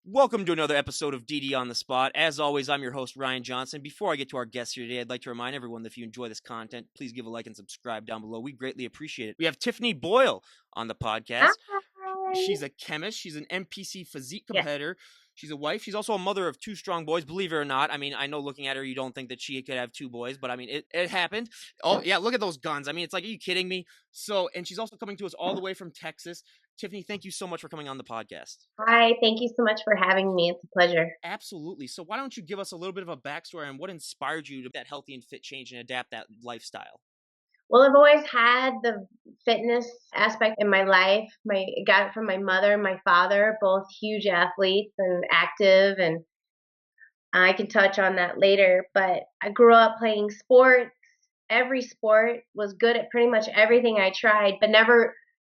Welcome to another episode of DD on the Spot. As always, I'm your host, Ryan Johnson. Before I get to our guest here today, I'd like to remind everyone that if you enjoy this content, please give a like and subscribe down below. We greatly appreciate it. We have Tiffany Boyle on the podcast. Hi. She's a chemist. She's an NPC physique Yeah. competitor. She's a wife. She's also a mother of two strong boys, believe it or not. I mean, I know looking at her, you don't think that she could have two boys, but I mean, it happened. Oh, yeah, look at those guns. I mean, it's like, are you kidding me? So, and she's also coming to us all the way from Texas. Tiffany, thank you so much for coming on the podcast. Hi, thank you so much for having me. It's a pleasure. Absolutely. So why don't you give us a little bit of a backstory on what inspired you to that healthy and fit change and adapt that lifestyle? Well, I've always had the fitness aspect in my life. I got it from my mother and my father, both huge athletes and active, and I can touch on that later. But I grew up playing sports. Every sport, was good at pretty much everything I tried, but never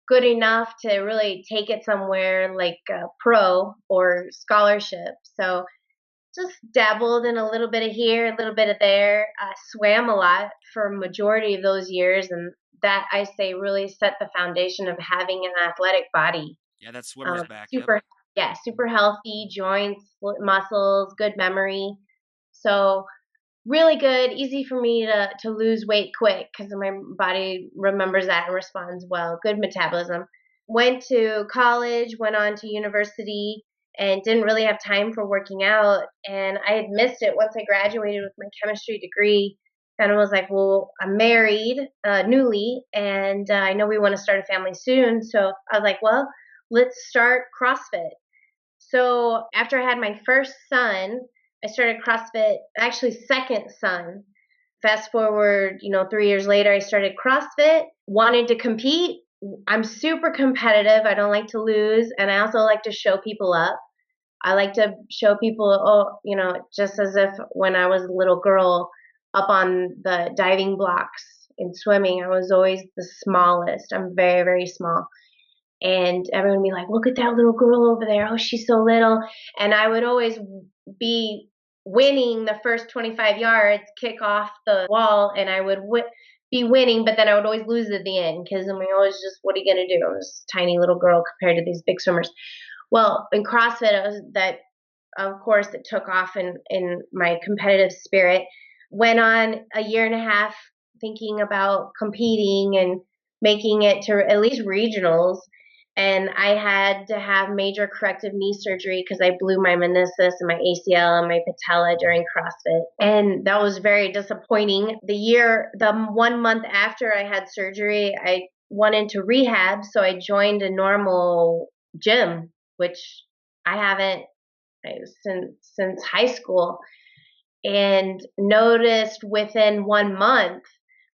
good enough to really take it somewhere like pro or scholarship. So just dabbled in a little bit of here, a little bit of there. Swam a lot for a majority of those years, and that I say really set the foundation of having an athletic body. Yeah, that's swimmer's back. Yep. Super healthy joints, muscles, good memory. So really good, easy for me to lose weight quick because my body remembers that and responds well. Good metabolism. Went to college, went on to university, and didn't really have time for working out. And I had missed it once I graduated with my chemistry degree. And I was like, well, I'm married newly, and I know we want to start a family soon. So I was like, well, let's start CrossFit. So after I had my first son, I started CrossFit, actually second son. Fast forward, 3 years later, I started CrossFit, wanted to compete. I'm super competitive. I don't like to lose. And I also like to show people up. I like to show people, just as if when I was a little girl up on the diving blocks in swimming, I was always the smallest. I'm very, very small. And everyone would be like, look at that little girl over there. Oh, she's so little. And I would always be winning the first 25 yards, kick off the wall, and I would be winning, but then I would always lose at the end because I mean, I was just, what are you going to do? I was a tiny little girl compared to these big swimmers. Well, in CrossFit, of course, it took off in my competitive spirit. Went on a year and a half thinking about competing and making it to at least regionals. And I had to have major corrective knee surgery because I blew my meniscus and my ACL and my patella during CrossFit. And that was very disappointing. The 1 month after I had surgery, I went into rehab. So I joined a normal gym, which I haven't since high school, and noticed within 1 month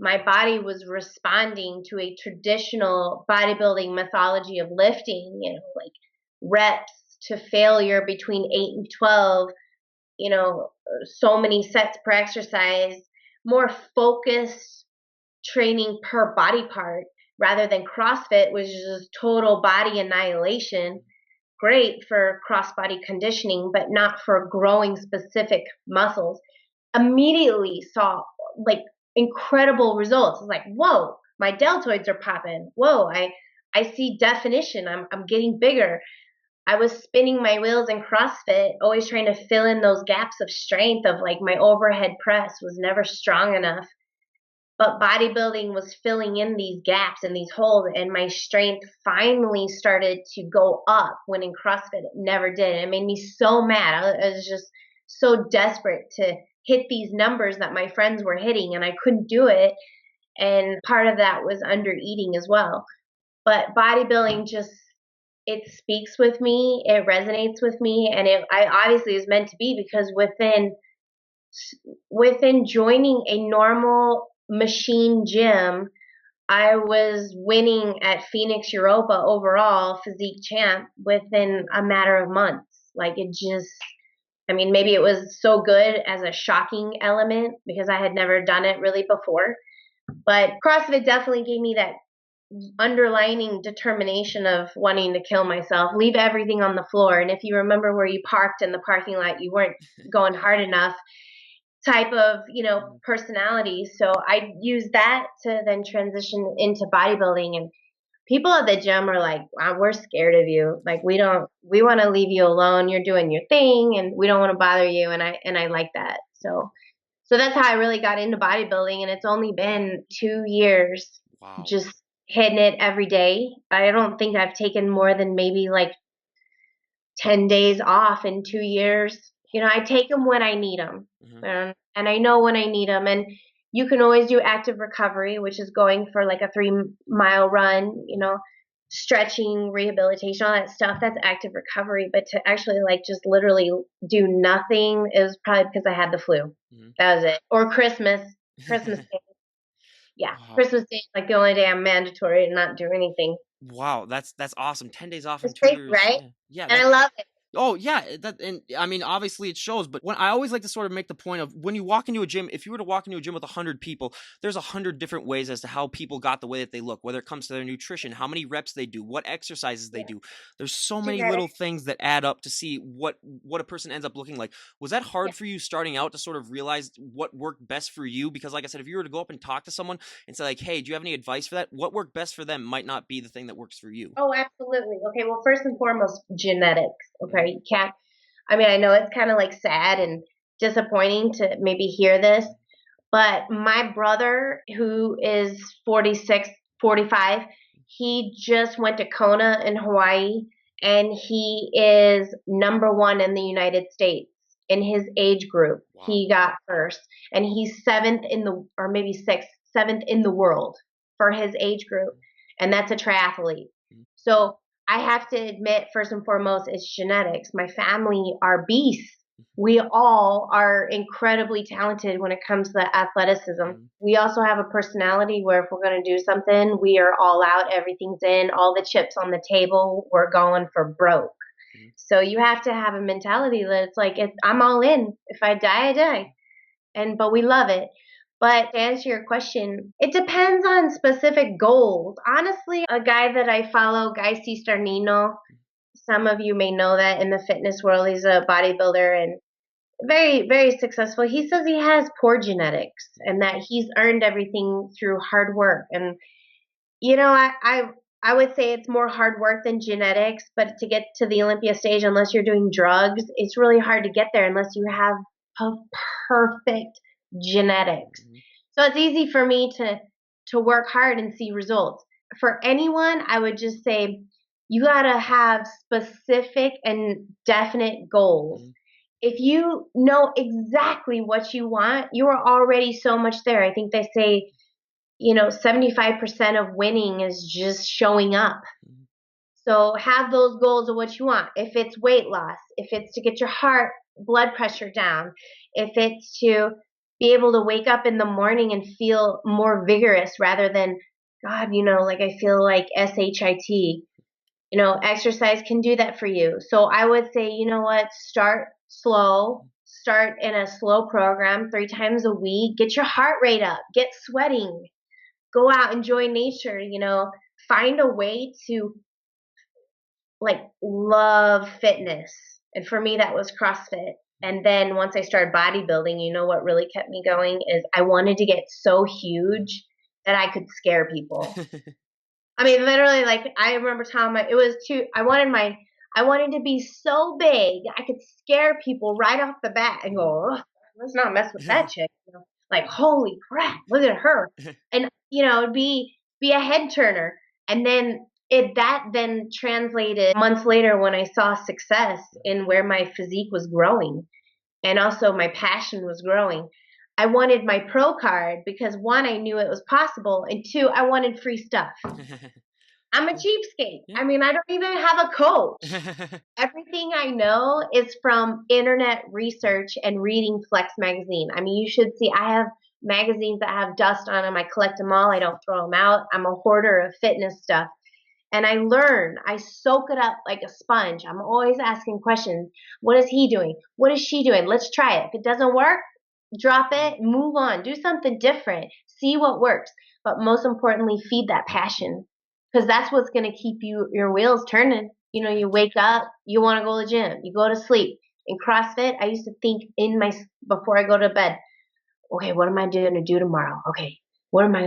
my body was responding to a traditional bodybuilding methodology of lifting, like reps to failure between 8 and 12, so many sets per exercise, more focused training per body part rather than CrossFit, which is just total body annihilation. Great for cross body conditioning, but not for growing specific muscles. Immediately saw like incredible results. It's like, whoa, my deltoids are popping. Whoa, I see definition. I'm getting bigger. I was spinning my wheels in CrossFit, always trying to fill in those gaps of strength of like my overhead press was never strong enough. But bodybuilding was filling in these gaps and these holes, and my strength finally started to go up when in CrossFit it never did. It made me so mad. I was just so desperate to hit these numbers that my friends were hitting, and I couldn't do it. And part of that was under eating as well. But bodybuilding just, it speaks with me, it resonates with me, and I obviously is meant to be because within joining a normal machine gym, I was winning at Phoenix Europa overall physique champ within a matter of months. Like it just, I mean, maybe it was so good as a shocking element because I had never done it really before. But CrossFit definitely gave me that underlining determination of wanting to kill myself, leave everything on the floor. And if you remember where you parked in the parking lot, you weren't going hard enough type of, personality. So I used that to then transition into bodybuilding. And People at the gym are like, wow, we're scared of you. Like we want to leave you alone. You're doing your thing and we don't want to bother you. And I like that. So that's how I really got into bodybuilding. And it's only been 2 years Wow. just hitting it every day. I don't think I've taken more than maybe like 10 days off in 2 years. I take them when I need them. Hmm. And I know when I need them. And you can always do active recovery, which is going for like a 3 mile run, stretching, rehabilitation, all that stuff. That's active recovery. But to actually like just literally do nothing is probably because I had the flu. Hmm. That was it. Or Christmas. Christmas Day. Yeah. Wow. Christmas Day is like the only day I'm mandatory to not do anything. Wow, that's awesome. 10 days off in It's 2 crazy, years. right? Yeah. Yeah, And I that love it. Oh yeah, that and I mean obviously it shows, but when I always like to sort of make the point of when you walk into a gym, if you were to walk into a gym with 100 people, there's 100 different ways as to how people got the way that they look, whether it comes to their nutrition, how many reps they do, what exercises they Yeah. do. There's so many little Genetics. things that add up to see what a person ends up looking like. Was that Yeah. hard for you starting out to sort of realize what worked best for you? Because like I said, if you were to go up and talk to someone and say like, "Hey, do you have any advice for that?" What worked best for them might not be the thing that works for you. Oh, absolutely. Okay, well, first and foremost, genetics. Okay, Mhm. you can't. I mean, I know it's kind of like sad and disappointing to maybe hear this, but my brother, who is 46, 45, he just went to Kona in Hawaii, and he is number one in the United States in his age group. Wow. He got first, and he's seventh in the, or maybe sixth, seventh in the world for his age group, and that's a triathlete. Mhm. So I have to admit, first and foremost, it's genetics. My family are beasts. We all are incredibly talented when it comes to athleticism. Mhm. We also have a personality where if we're going to do something, we are all out, everything's in, all the chips on the table, we're going for broke. Mhm. So you have to have a mentality that it's like, I'm all in. If I die, I die. But we love it. But to answer your question, it depends on specific goals. Honestly, a guy that I follow, Guy Cisternino, some of you may know that in the fitness world, he's a bodybuilder and very, very successful. He says he has poor genetics and that he's earned everything through hard work. And I would say it's more hard work than genetics, but to get to the Olympia stage, unless you're doing drugs, it's really hard to get there unless you have perfect genetics. Mhm. So it's easy for me to work hard and see results. For anyone, I would just say you got to have specific and definite goals. Mhm. If you know exactly what you want, you are already so much there. I think they say 75% of winning is just showing up. Mhm. So have those goals of what you want. If it's weight loss, if it's to get your heart blood pressure down, if it's to be able to wake up in the morning and feel more vigorous rather than, God, like I feel like SHIT. Exercise can do that for you. So I would say, you know what, start slow, start in a slow program 3 times a week, get your heart rate up, get sweating, go out, enjoy nature, find a way to like love fitness. And for me, that was CrossFit. And then once I started bodybuilding, what really kept me going is I wanted to get so huge that I could scare people. I mean, literally, like I remember telling it was too. I wanted to be so big I could scare people right off the bat and Mhm. go, "Ugh, let's not mess with that chick." Like, holy crap, look at her, and it'd be a head turner, and then that then translated months later when I saw success in where my physique was growing and also my passion was growing. I wanted my pro card because one, I knew it was possible, and two, I wanted free stuff. I'm a Yeah. cheapskate. Yeah. I mean, I don't even have a coach. Everything I know is from internet research and reading Flex magazine. I mean, you should see, I have magazines that have dust on them. I collect them all. I don't throw them out. I'm a hoarder of fitness stuff. And I learn, I soak it up like a sponge. I'm always asking questions. What is he doing? What is she doing? Let's try it. If it doesn't work, drop Mhm. it, move on, do something different, see what works. But most importantly, feed that passion because that's what's going to keep your wheels turning. You wake up, you want to go to the gym, you go to sleep. In CrossFit, I used to think before I go to bed, okay, what am I going to do tomorrow? Okay, What am I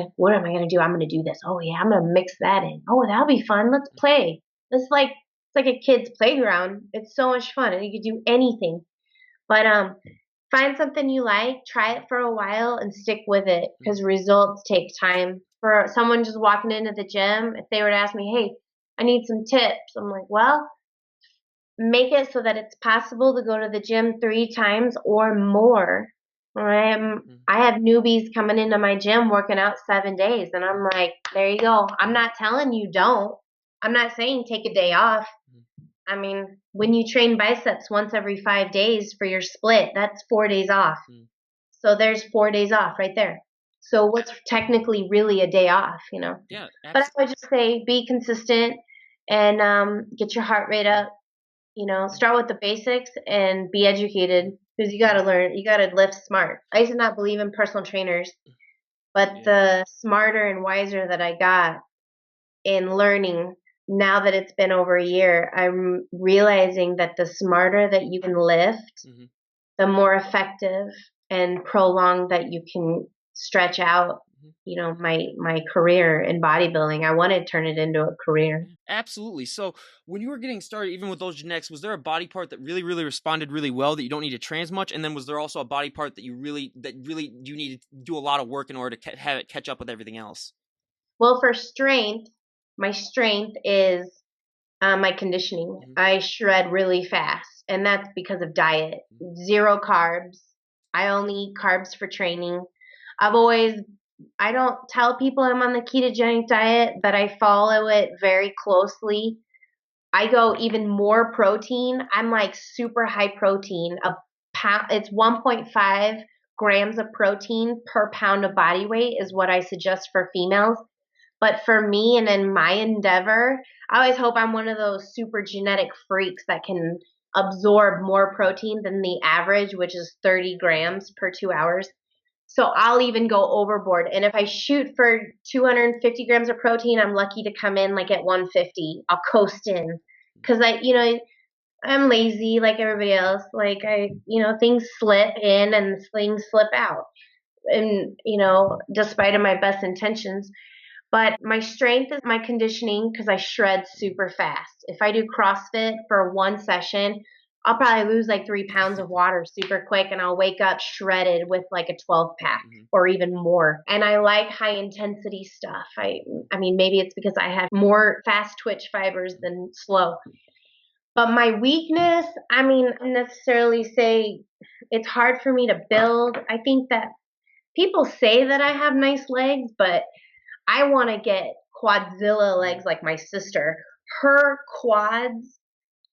gonna do? I'm gonna do this. Oh yeah, I'm gonna mix that in. Oh, that'll be fun. Let's play. It's like a kid's playground. It's so much fun, and you can do anything. But find something you like, try it for a while, and stick with it Mm, because results take time. For someone just walking into the gym, if they were to ask me, "Hey, I need some tips," I'm like, "Well, make it so that it's possible to go to the gym 3 times or more." All right. mm, I have newbies coming into my gym working out 7 days, and I'm like, there you go. I'm mm, not telling you don't. I'm not saying take a day off. mm, I mean, when you train biceps once every 5 days for your split, that's 4 days off. mm. So there's 4 days off right there. So what's technically really a day off? Yeah, But I would just say be consistent and get your heart rate up. Start with the basics and be educated because you got to learn. You got to lift smart. I used to not believe in personal trainers, but yeah. the smarter and wiser that I got in learning, now that it's been over a year, I'm realizing that the smarter that you can lift, Mhm. the more effective and prolonged that you can stretch out. Mhm. My career in bodybuilding. I want to turn it into a career. Yeah, absolutely. So, when you were getting started, even with those genetics, was there a body part that really, really responded really well that you don't need to train as much? And then was there also a body part that really you need to do a lot of work in order to have it catch up with everything else? Well, for strength, my strength is my conditioning. Mhm. I shred really fast, and that's because of diet. Mhm. Zero carbs. I only eat carbs for training. I've always, I don't tell people I'm on the ketogenic diet, but I follow it very closely. I go even more protein. I'm like super high protein. A pound, it's 1.5 grams of protein per pound of body weight is what I suggest for females. But for me and in my endeavor, I always hope I'm one of those super genetic freaks that can absorb more protein than the average, which is 30 grams per 2 hours. So I'll even go overboard. And if I shoot for 250 grams of protein, I'm lucky to come in like at 150. I'll coast in because I'm lazy like everybody else. Like things slip in and things slip out. And, despite of my best intentions, but my strength is my conditioning because I shred super fast. If I do CrossFit for one session, I'll probably lose like 3 pounds of water super quick and I'll wake up shredded with like a 12 pack Mhm. or even more. And I like high intensity stuff. I mean, maybe it's because I have more fast twitch fibers than slow. But my weakness, I mean, I don't necessarily say it's hard for me to build. I think that people say that I have nice legs, but I want to get quadzilla Mhm. legs like my sister. Her quads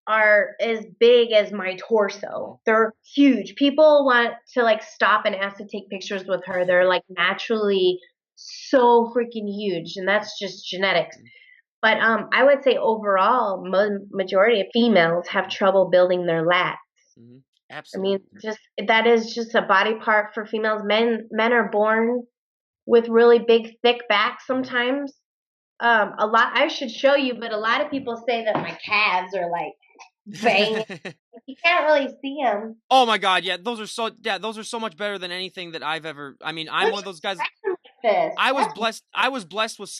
are as big as my Mhm. torso. They're huge. People want to like stop and ask to take pictures with her. They're like naturally so freaking huge, and that's just genetics. Mhm. But I would say overall, majority of females have trouble building their lats. Mhm. I mean, Absolutely. just that is just a body part for females. Men are born with really big, thick backs Mhm. sometimes. A lot. I should show you, but a lot of people say that my calves are like banging. You can't really see them. Oh my god, those are so much better than anything that I've ever. I mean, I'm Look one of at those guys. them like this. I was blessed with I was blessed with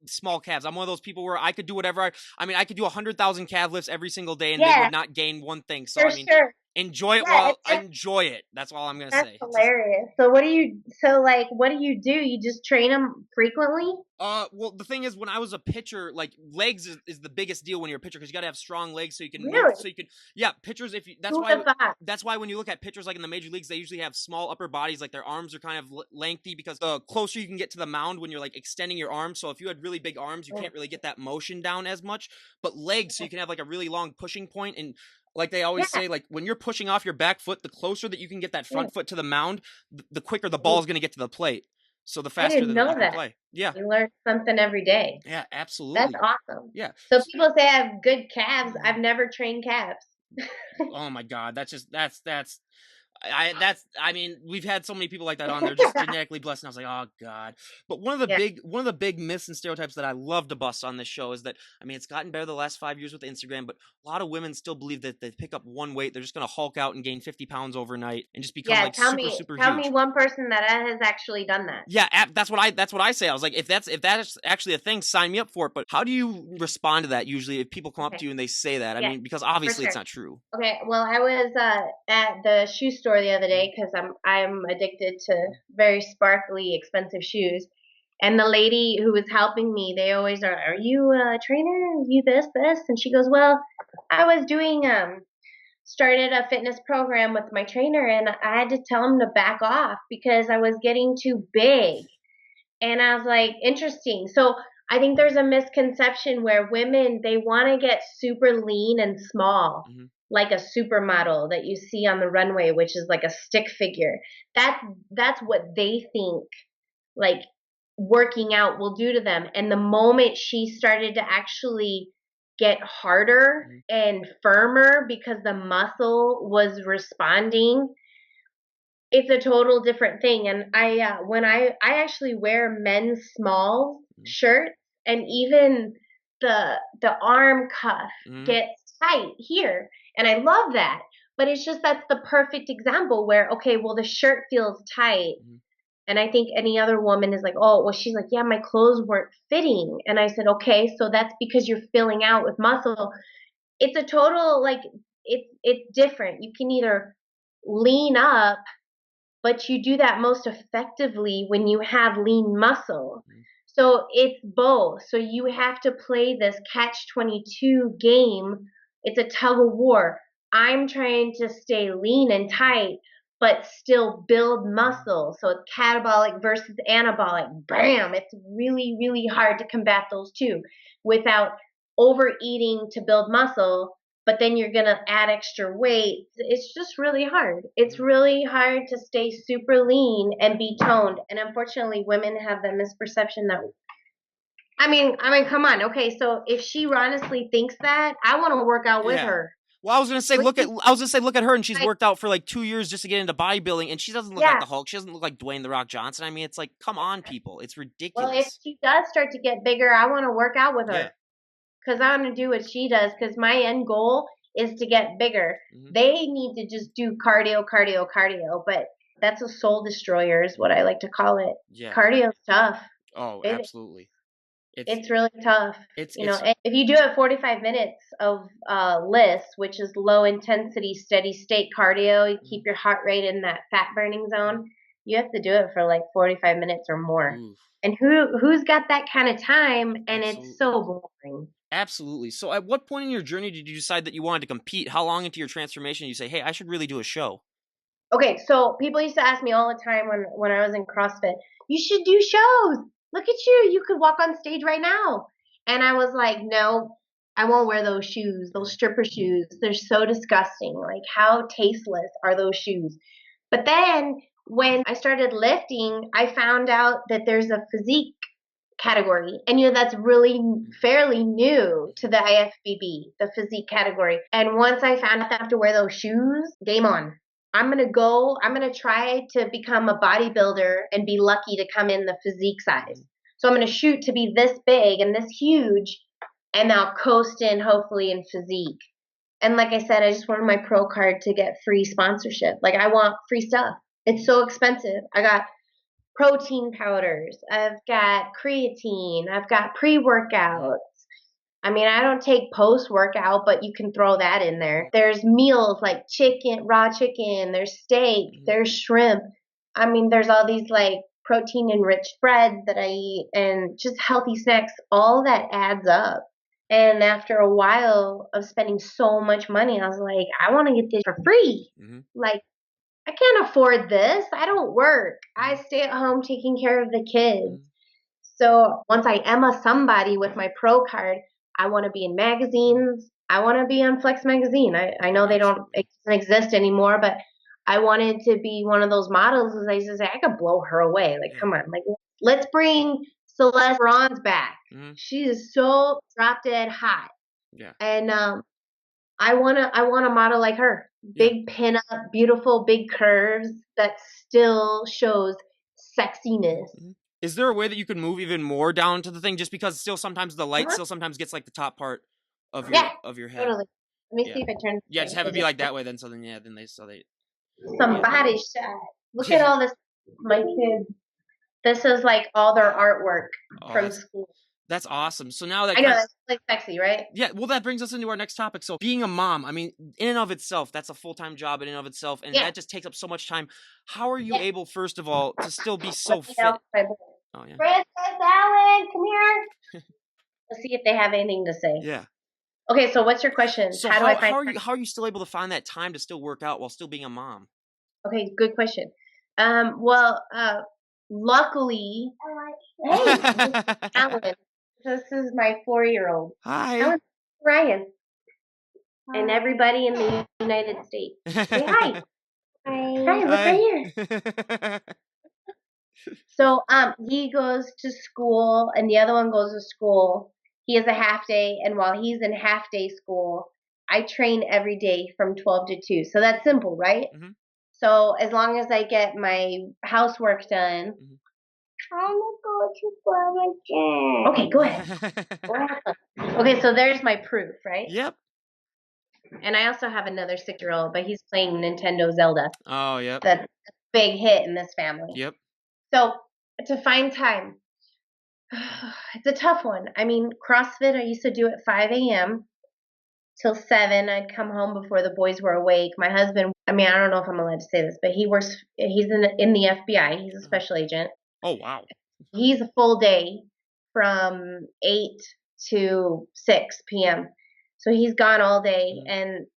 small calves. I'm one of those people where I could do whatever I mean, I could do 100,000 calf lifts every single day and they Yeah, would not gain one thing. So for I mean, sure. enjoy it Yeah, while enjoy it. That's all I'm gonna that's say. hilarious. So what do you? So like, what do you do? You just train them frequently? Well, the thing is, when I was a pitcher, like legs is the biggest deal when you're a pitcher because you got to have strong legs so you can move, Really? so you can, yeah, pitchers. If you, Who would have thought? that's why when you look at pitchers like in the major leagues, they usually have small upper bodies, like their arms are kind of lengthy because the closer you can get to the mound when you're like extending your arms. So if you had really big arms, you Mm, can't really get that motion down as much. But legs, so you can have like a really long pushing point and. Like they always yeah. say, like when you're pushing off your back foot, the closer that you can get that Mm, front foot to the mound, the quicker the ball mm. is going to get to the plate. So the I faster didn't that you know can that. play. Yeah. You learn something every day. Yeah, That's absolutely. awesome. Yeah. So people say I have good calves. Mhm. I've never trained calves. Oh my god, I mean, we've had so many people like that on there, just genetically blessed, and I was like, oh god. But Yeah. one of the big myths and stereotypes that I love to bust on this show is that, I mean, it's gotten better the last 5 years with Instagram, but a lot of women still believe that they pick up one weight, they're just gonna hulk out and gain 50 pounds overnight and just become Yeah, like super tell me huge. one person that has actually done that. Yeah, that's what I say. I was like, if that's actually a thing, sign me up for it. But how do you respond to that usually if people come up Okay. to you and they say that? I Yeah, mean, because for obviously it's sure. not true. Okay, well, I was at the shoe store the other day because I'm addicted to very sparkly, expensive shoes. And the lady who was helping me, they always are you a trainer? Are you this? And she goes, well, I was doing started a fitness program with my trainer, and I had to tell him to back off because I was getting too big. And I was like, interesting. So I think there's a misconception where women, they want to get super lean and small, Mm-hmm. like a supermodel that you see on the runway, which is like a stick figure. That that's what they think like working out will do to them. And the moment she started to actually get harder Mm-hmm. and firmer because the muscle was responding, it's a total different thing. And when I actually wear men's small shirts, and even the arm cuff Mm-hmm. gets tight here, and I love that. But it's just that's the perfect example where, okay, well, the shirt feels tight, Mm-hmm. and I think any other woman is like, oh, well, she's like, yeah, my clothes weren't fitting, and I said, okay, so that's because you're filling out with muscle. It's a total like it's different. You can either lean up, but you do that most effectively when you have lean muscle. Mm-hmm. So it's both. So you have to play this catch 22 game. It's a tug of war. I'm trying to stay lean and tight, but still build muscle. So it's catabolic versus anabolic. Bam! It's really, really hard to combat those two without overeating to build muscle, but then you're gonna add extra weight. It's just really hard. It's Mm-hmm. really hard to stay super lean and be toned. And unfortunately, women have the misperception that come on. Okay, so if she honestly thinks that, I want to work out with Yeah. her. Well, Please, I was gonna say look at her, and she's like, worked out for like 2 years just to get into bodybuilding, and she doesn't look like yeah. the Hulk. She doesn't look like Dwayne the Rock Johnson. I mean, it's like, come on, people, it's Well, if ridiculous. she does start to get bigger, I want to work out with Yeah. her because I want to do what she does. Because my end goal is to get bigger. Mm-hmm. They need to just do cardio, cardio, cardio. But that's a soul destroyer, is what I like to call it. Yeah. Cardio's tough. Oh, It absolutely. It's it's really tough. it's And if you do it 45 minutes of list, which is low intensity, steady state cardio, you keep Mhm. your heart rate in that fat burning zone. You have to do it for like 45 minutes or more. Oof, And who's got that kind of time? And it's absolutely. so boring. Absolutely. So at what point in your journey did you decide that you wanted to compete? How long into your transformation did you say, "Hey, I should really do a show?" Okay, so people used to ask me all the time when I was in CrossFit, you should do shows. Look at you. You could walk on stage right now. And I was like, no, I won't wear those shoes, those stripper shoes. They're so disgusting. Like, how tasteless are those shoes? But then when I started lifting, I found out that there's a physique category. And that's really fairly new to the IFBB, the physique category. And once I found out that I have to wear those shoes, game on. I'm going to try to become a bodybuilder and be lucky to come in the physique size. Mhm. So I'm going to shoot to be this big and this huge, and I'll coast in hopefully in physique. And like I said, I just wanted my pro card to get free sponsorship. Like, I want free stuff. It's so expensive. I got protein powders. I've got creatine. I've got Mhm. pre-workouts. I mean, I don't take post workout, but you can throw that in there. There's meals like chicken, raw chicken, there's steak, Mhm. there's shrimp. I mean, there's all these like protein enriched breads that I eat and just healthy snacks. All that adds up. And after a while of spending so much money, I was like, I want to get this for free. Mhm. Like, I can't afford this. I don't work. I Mhm. stay at home taking care of the kids. Mhm. So once I am a somebody with my pro card, I want to be in Mhm. magazines. I want to be on Flex magazine. I Oh, know absolutely. it doesn't exist anymore, but I wanted to be one of those models. As I used to say, I could blow her away. Like, Yeah. come on, like let's bring Celeste Bronze back. Mhm. She is so drop dead hot, Yeah. and I want to model like her. Yeah. Big pin up, beautiful big curves that still shows sexiness. Mhm. Is there a way that you could move even more down to the thing, just because still sometimes the light Uh-huh. still sometimes gets like the top part Yeah, of your head? totally. Let me Yeah. see if I turn this Yeah, just way have it because be like it's that way then, so then yeah, then they so they some yeah. body shot. Look at Yeah. all this, my kids. This is like all their artwork Oh, from school. that's awesome. So now that I know kind of that's like sexy, right? yeah, well that brings us into our next topic. So being a mom, I mean, in and of itself, that's a full-time job in and of itself, and Yeah, that just takes up so much time. How are you yeah. able, first of all, to still be Let so me know, fit? my boy. Oh yeah. Princess Allen, come here. Let's see if they have anything to say. Yeah. Okay, so what's your question? So How do I find time? how are you still able to find that time to still work out while still being a mom? Okay, good question. Well, luckily, hey, this is Alan. This is my 4-year-old. Hi. Alan Ryan, and everybody in the United States. Say hi. Hi, look right Hi. here. So, he goes to school, and the other one goes to school. He has a half day, and while he's in half day school, I train every day from 12 to 2. So that's simple, right? Mhm, So as long as I get my housework done, mhm. I'm gonna go to Baba Jan. Okay, go ahead. Okay, so there's my proof, right? Yep. And I also have another 6-year-old, but he's playing Nintendo Zelda. Oh, yep. That's a big hit in this family. Yep. So to find time, it's a tough one. I mean, CrossFit, I used to do at 5 a.m. till 7. I'd come home before the boys were awake. My husband, I mean, I don't know if I'm allowed to say this, but he's in the FBI. He's a Uh-huh. special agent. Oh, wow. He's a full day from 8 to 6 p.m. So he's gone all day, Mhm. and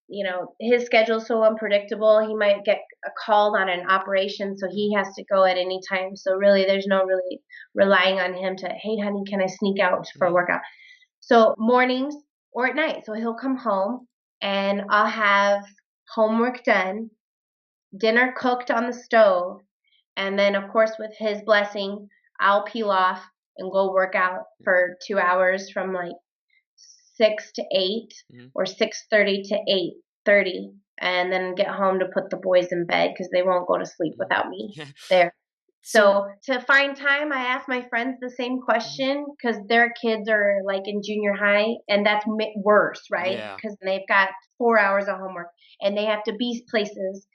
his schedule's so unpredictable. He might get a call on an operation, so he has to go at any time. So really, there's no really relying on him to, hey, honey, can I sneak out for a Mhm. workout? So mornings or at night. So he'll come home, and I'll have homework done, dinner cooked on the stove, and then, of course, with his blessing, I'll peel off and go work out for 2 hours from like 6 to 8 Mhm. or 6:30 to 8:30, and then get home to put the boys in bed because they won't go to sleep Mhm. without me Yeah. there. So So to find time, I ask my friends the same mhm. question because their kids are like in junior high, and that's worse, right? Yeah. Because they've got 4 hours of homework and they have to be places,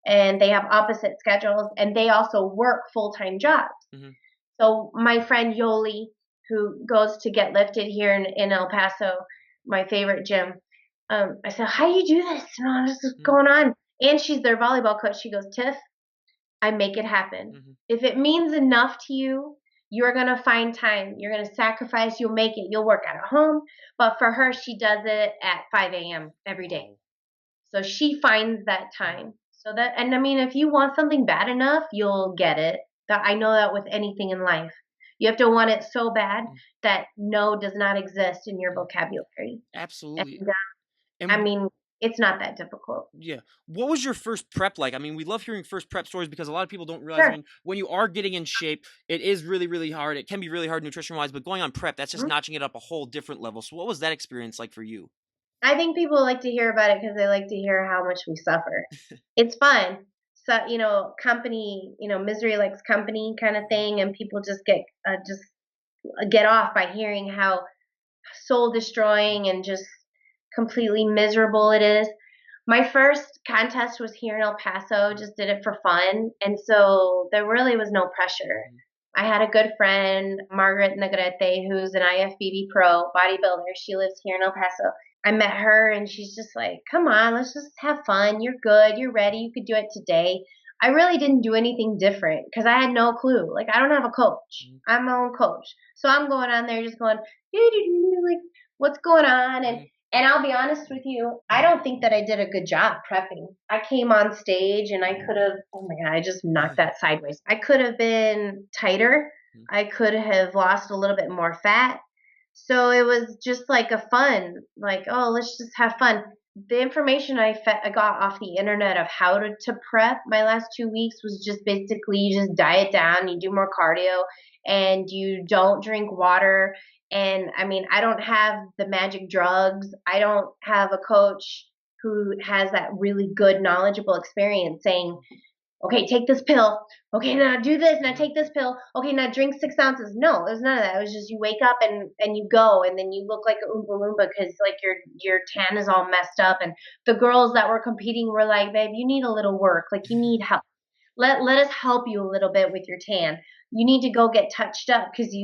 and they have opposite schedules, and they also work full time jobs. Mhm. So my friend Yoli, who goes to get lifted here in El Paso, my favorite gym, I said, "How do you do this? What is Mhm. going on?" And she's their volleyball coach. She goes, "Tiff, I make it happen. Mhm. If it means enough to you, you're going to find time. You're going to sacrifice. You'll make it. You'll work out at home." But for her, she does it at 5 a.m. every day. Wow. So she finds that Mhm. time. So that, and I mean, if you want something bad enough, you'll get it. That I know that with anything in life. You have to want it so bad Mhm. that no does not exist in your Mhm. vocabulary. Absolutely. And I And mean, it's not that difficult. yeah, what was your first prep like? I mean, we love hearing first prep stories because a lot of people don't realize. I Sure. mean, when you are getting in shape, it is really, really hard. It can be really hard nutrition wise, but going on prep, that's just Mhm. notching it up a whole different level. So, what was that experience like for you? I think people like to hear about it because they like to hear how much we suffer. It's fun. So, company, misery likes company kind of Mhm. thing, and people just get off by hearing how soul destroying and just completely miserable it is. My first contest was here in El Paso, Mhm. just did it for fun, and so there really was no pressure. Mhm. I had a good friend, Margaret Negrete, who's an IFBB pro bodybuilder. She lives here in El Paso. I met her, and she's just like, "Come on, let's just have fun. You're good. You're ready. You could do it today." I really didn't do anything different because I had no clue. Like, I don't have a coach. Mhm. I'm my own coach. So I'm going on there just going, like, what's going on? And Mhm. and I'll be honest with you, I don't think that I did a good job prepping. I came on stage and I could have, oh my God, I just knocked that sideways. I could have been tighter. Mhm. I could have lost a little bit more fat. So it was just like a fun, like, oh, let's just have fun. The information I got off the internet of how to prep my last 2 weeks was just basically you just diet down, you do more cardio, and you don't drink water. And I mean, I don't have the magic drugs. I don't have a coach. who has that really good, knowledgeable experience saying, okay, take this pill. Okay, now do this. Now take this pill. Okay, now drink 6 ounces. No, it was none of that. It was just you wake up and you go, and then you look like a Oompa Loompa because like your tan is all messed up. And the girls that were competing were like, babe, you need a little work. Like you need help. Let us help you a little bit with your tan. You need to go get touched up because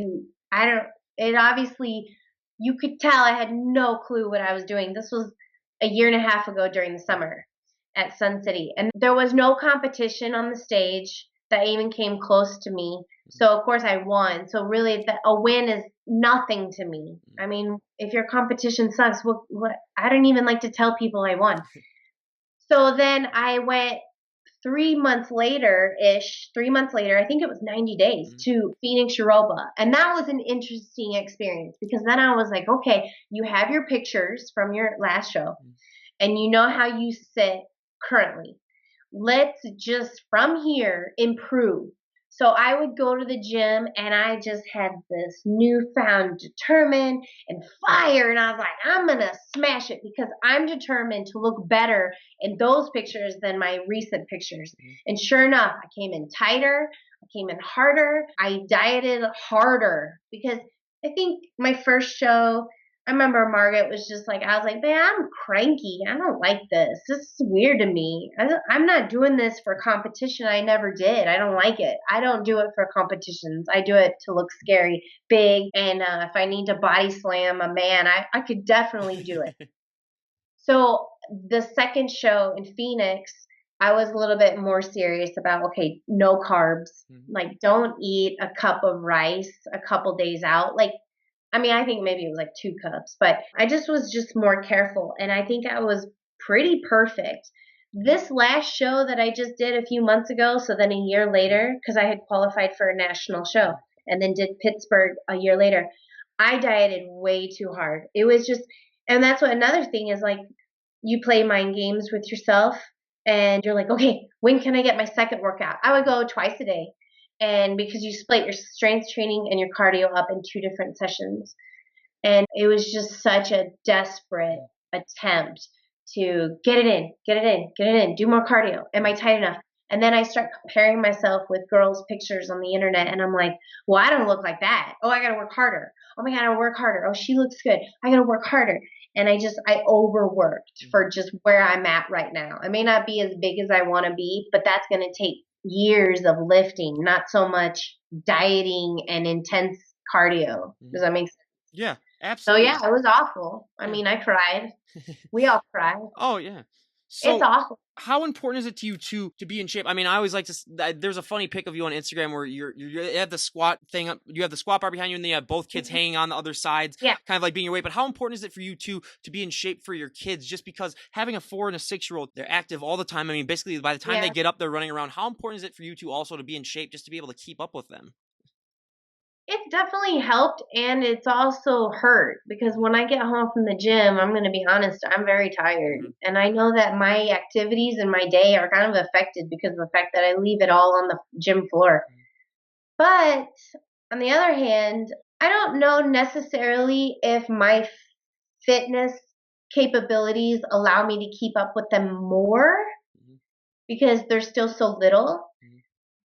I don't. It obviously you could tell I had no clue what I was doing. This was a year and a half ago during the summer at Sun City. And there was no competition on the stage that even came close to me. So of course I won. So really a win is nothing to me. I mean, if your competition sucks, what I don't even like to tell people I won. So then I went 3 months later, I think it was 90 days to Phoenix, Europa. And that was an interesting experience because then I was like, okay, you have your pictures from your last show and you know how you sit currently. Let's just from here improve. So I would go to the gym and I just had this newfound determined and fire. And I was like, I'm going to smash it because I'm determined to look better in those pictures than my recent pictures. And sure enough, I came in tighter. I came in harder. I dieted harder because I think my first show, I remember Margaret was just like, I was like, man, I'm cranky. I don't like this. This is weird to me. I'm not doing this for competition. I never did. I don't like it. I don't do it for competitions. I do it to look scary, big. And if I need to body slam a man, I could definitely do it. So the second show in Phoenix, I was a little bit more serious about, okay, no carbs. Like don't eat a cup of rice a couple days out. Like, I mean, I think maybe it was like 2 cups, but I just was just more careful. And I think I was pretty perfect. This last show that I just did a few months ago, so then a year later, because I had qualified for a national show and then did Pittsburgh a year later, I dieted way too hard. It was just, and that's what another thing is like, you play mind games with yourself and you're like, okay, when can I get my second workout? I would go twice a day. And because you split your strength training and your cardio up in 2 different sessions. And it was just such a desperate attempt to get it in, get it in, get it in, do more cardio. Am I tight enough? And then I start comparing myself with girls' pictures on the internet. And I'm like, well, I don't look like that. Oh, I got to work harder. Oh my God, I got to work harder. Oh, she looks good. I got to work harder. And I overworked for just where I'm at right now. I may not be as big as I want to be, but that's going to take years of lifting, not so much dieting and intense cardio. Does that make sense? Yeah, So absolutely. yeah, it was awful. I mean, I cried. We all cried. Oh yeah. It's So awful. how important is it to you to be in shape? I mean, I always like to. There's a funny pic of you on Instagram where you have the squat thing up. You have the squat bar behind you, and then you have both kids hanging on the other sides, Yeah. kind of like being your weight. But how important is it for you to be in shape for your kids? Just because having a 4 and a 6-year-old, they're active all the time. I mean, basically by the time they get up, they're running around. How important is it for you to also to be in shape just to be able to keep up with them? It definitely helped, and it's also hurt because when I get home from the gym, I'm going to be honest, I'm very tired. And I know that my activities in my day are kind of affected because of the fact that I leave it all on the gym floor. But on the other hand, I don't know necessarily if my fitness capabilities allow me to keep up with them more because they're still so little.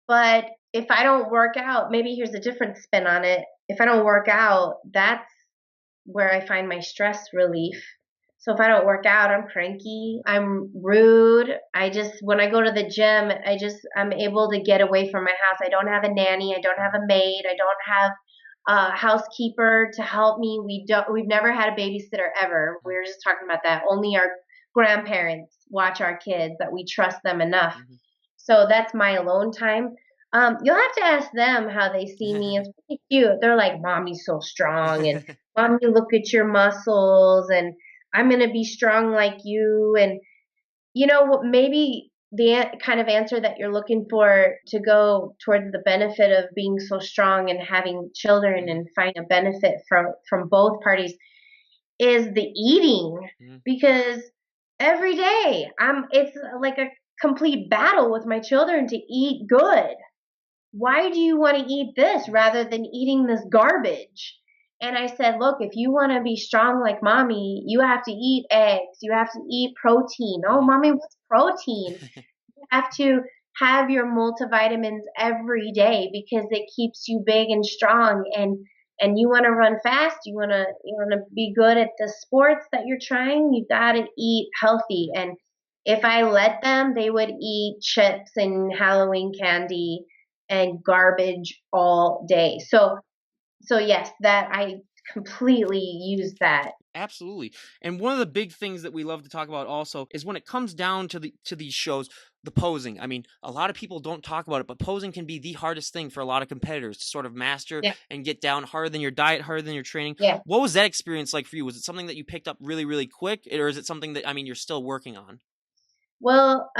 But if I don't work out, maybe here's a different spin on it. If I don't work out, that's where I find my stress relief. So if I don't work out, I'm cranky, I'm rude. When I go to the gym, I'm able to get away from my house. I don't have a nanny. I don't have a maid. I don't have a housekeeper to help me. We've never had a babysitter ever. We were just talking about that. Only our grandparents watch our kids, that we trust them enough. So that's my alone time. You'll have to ask them how they see me. It's pretty cute. They're like, Mommy's so strong, and Mommy, look at your muscles, and I'm going to be strong like you. And, maybe the kind of answer that you're looking for to go towards the benefit of being so strong and having children and find a benefit from both parties is the eating, because every day it's like a complete battle with my children to eat good. Why do you want to eat this rather than eating this garbage? And I said, look, if you want to be strong like mommy, you have to eat eggs. You have to eat protein. Oh, Mhm. mommy, what's protein? You have to have your multivitamins every day because it keeps you big and strong. And you want to run fast, you want to be good at the sports that you're trying, you got to eat healthy. Mhm. And if I let them, they would eat chips and Halloween candy and garbage all day. So yes, that I completely use that. Absolutely. And one of the big things that we love to talk about also is when it comes down to these shows, the posing. I mean, a lot of people don't talk about it, but posing can be the hardest thing for a lot of competitors to sort of master Yeah, and get down harder than your diet, harder than your training. yeah. What was that experience like for you? Was it something that you picked up really, really quick, or is it something that, I mean, you're still working on? Well,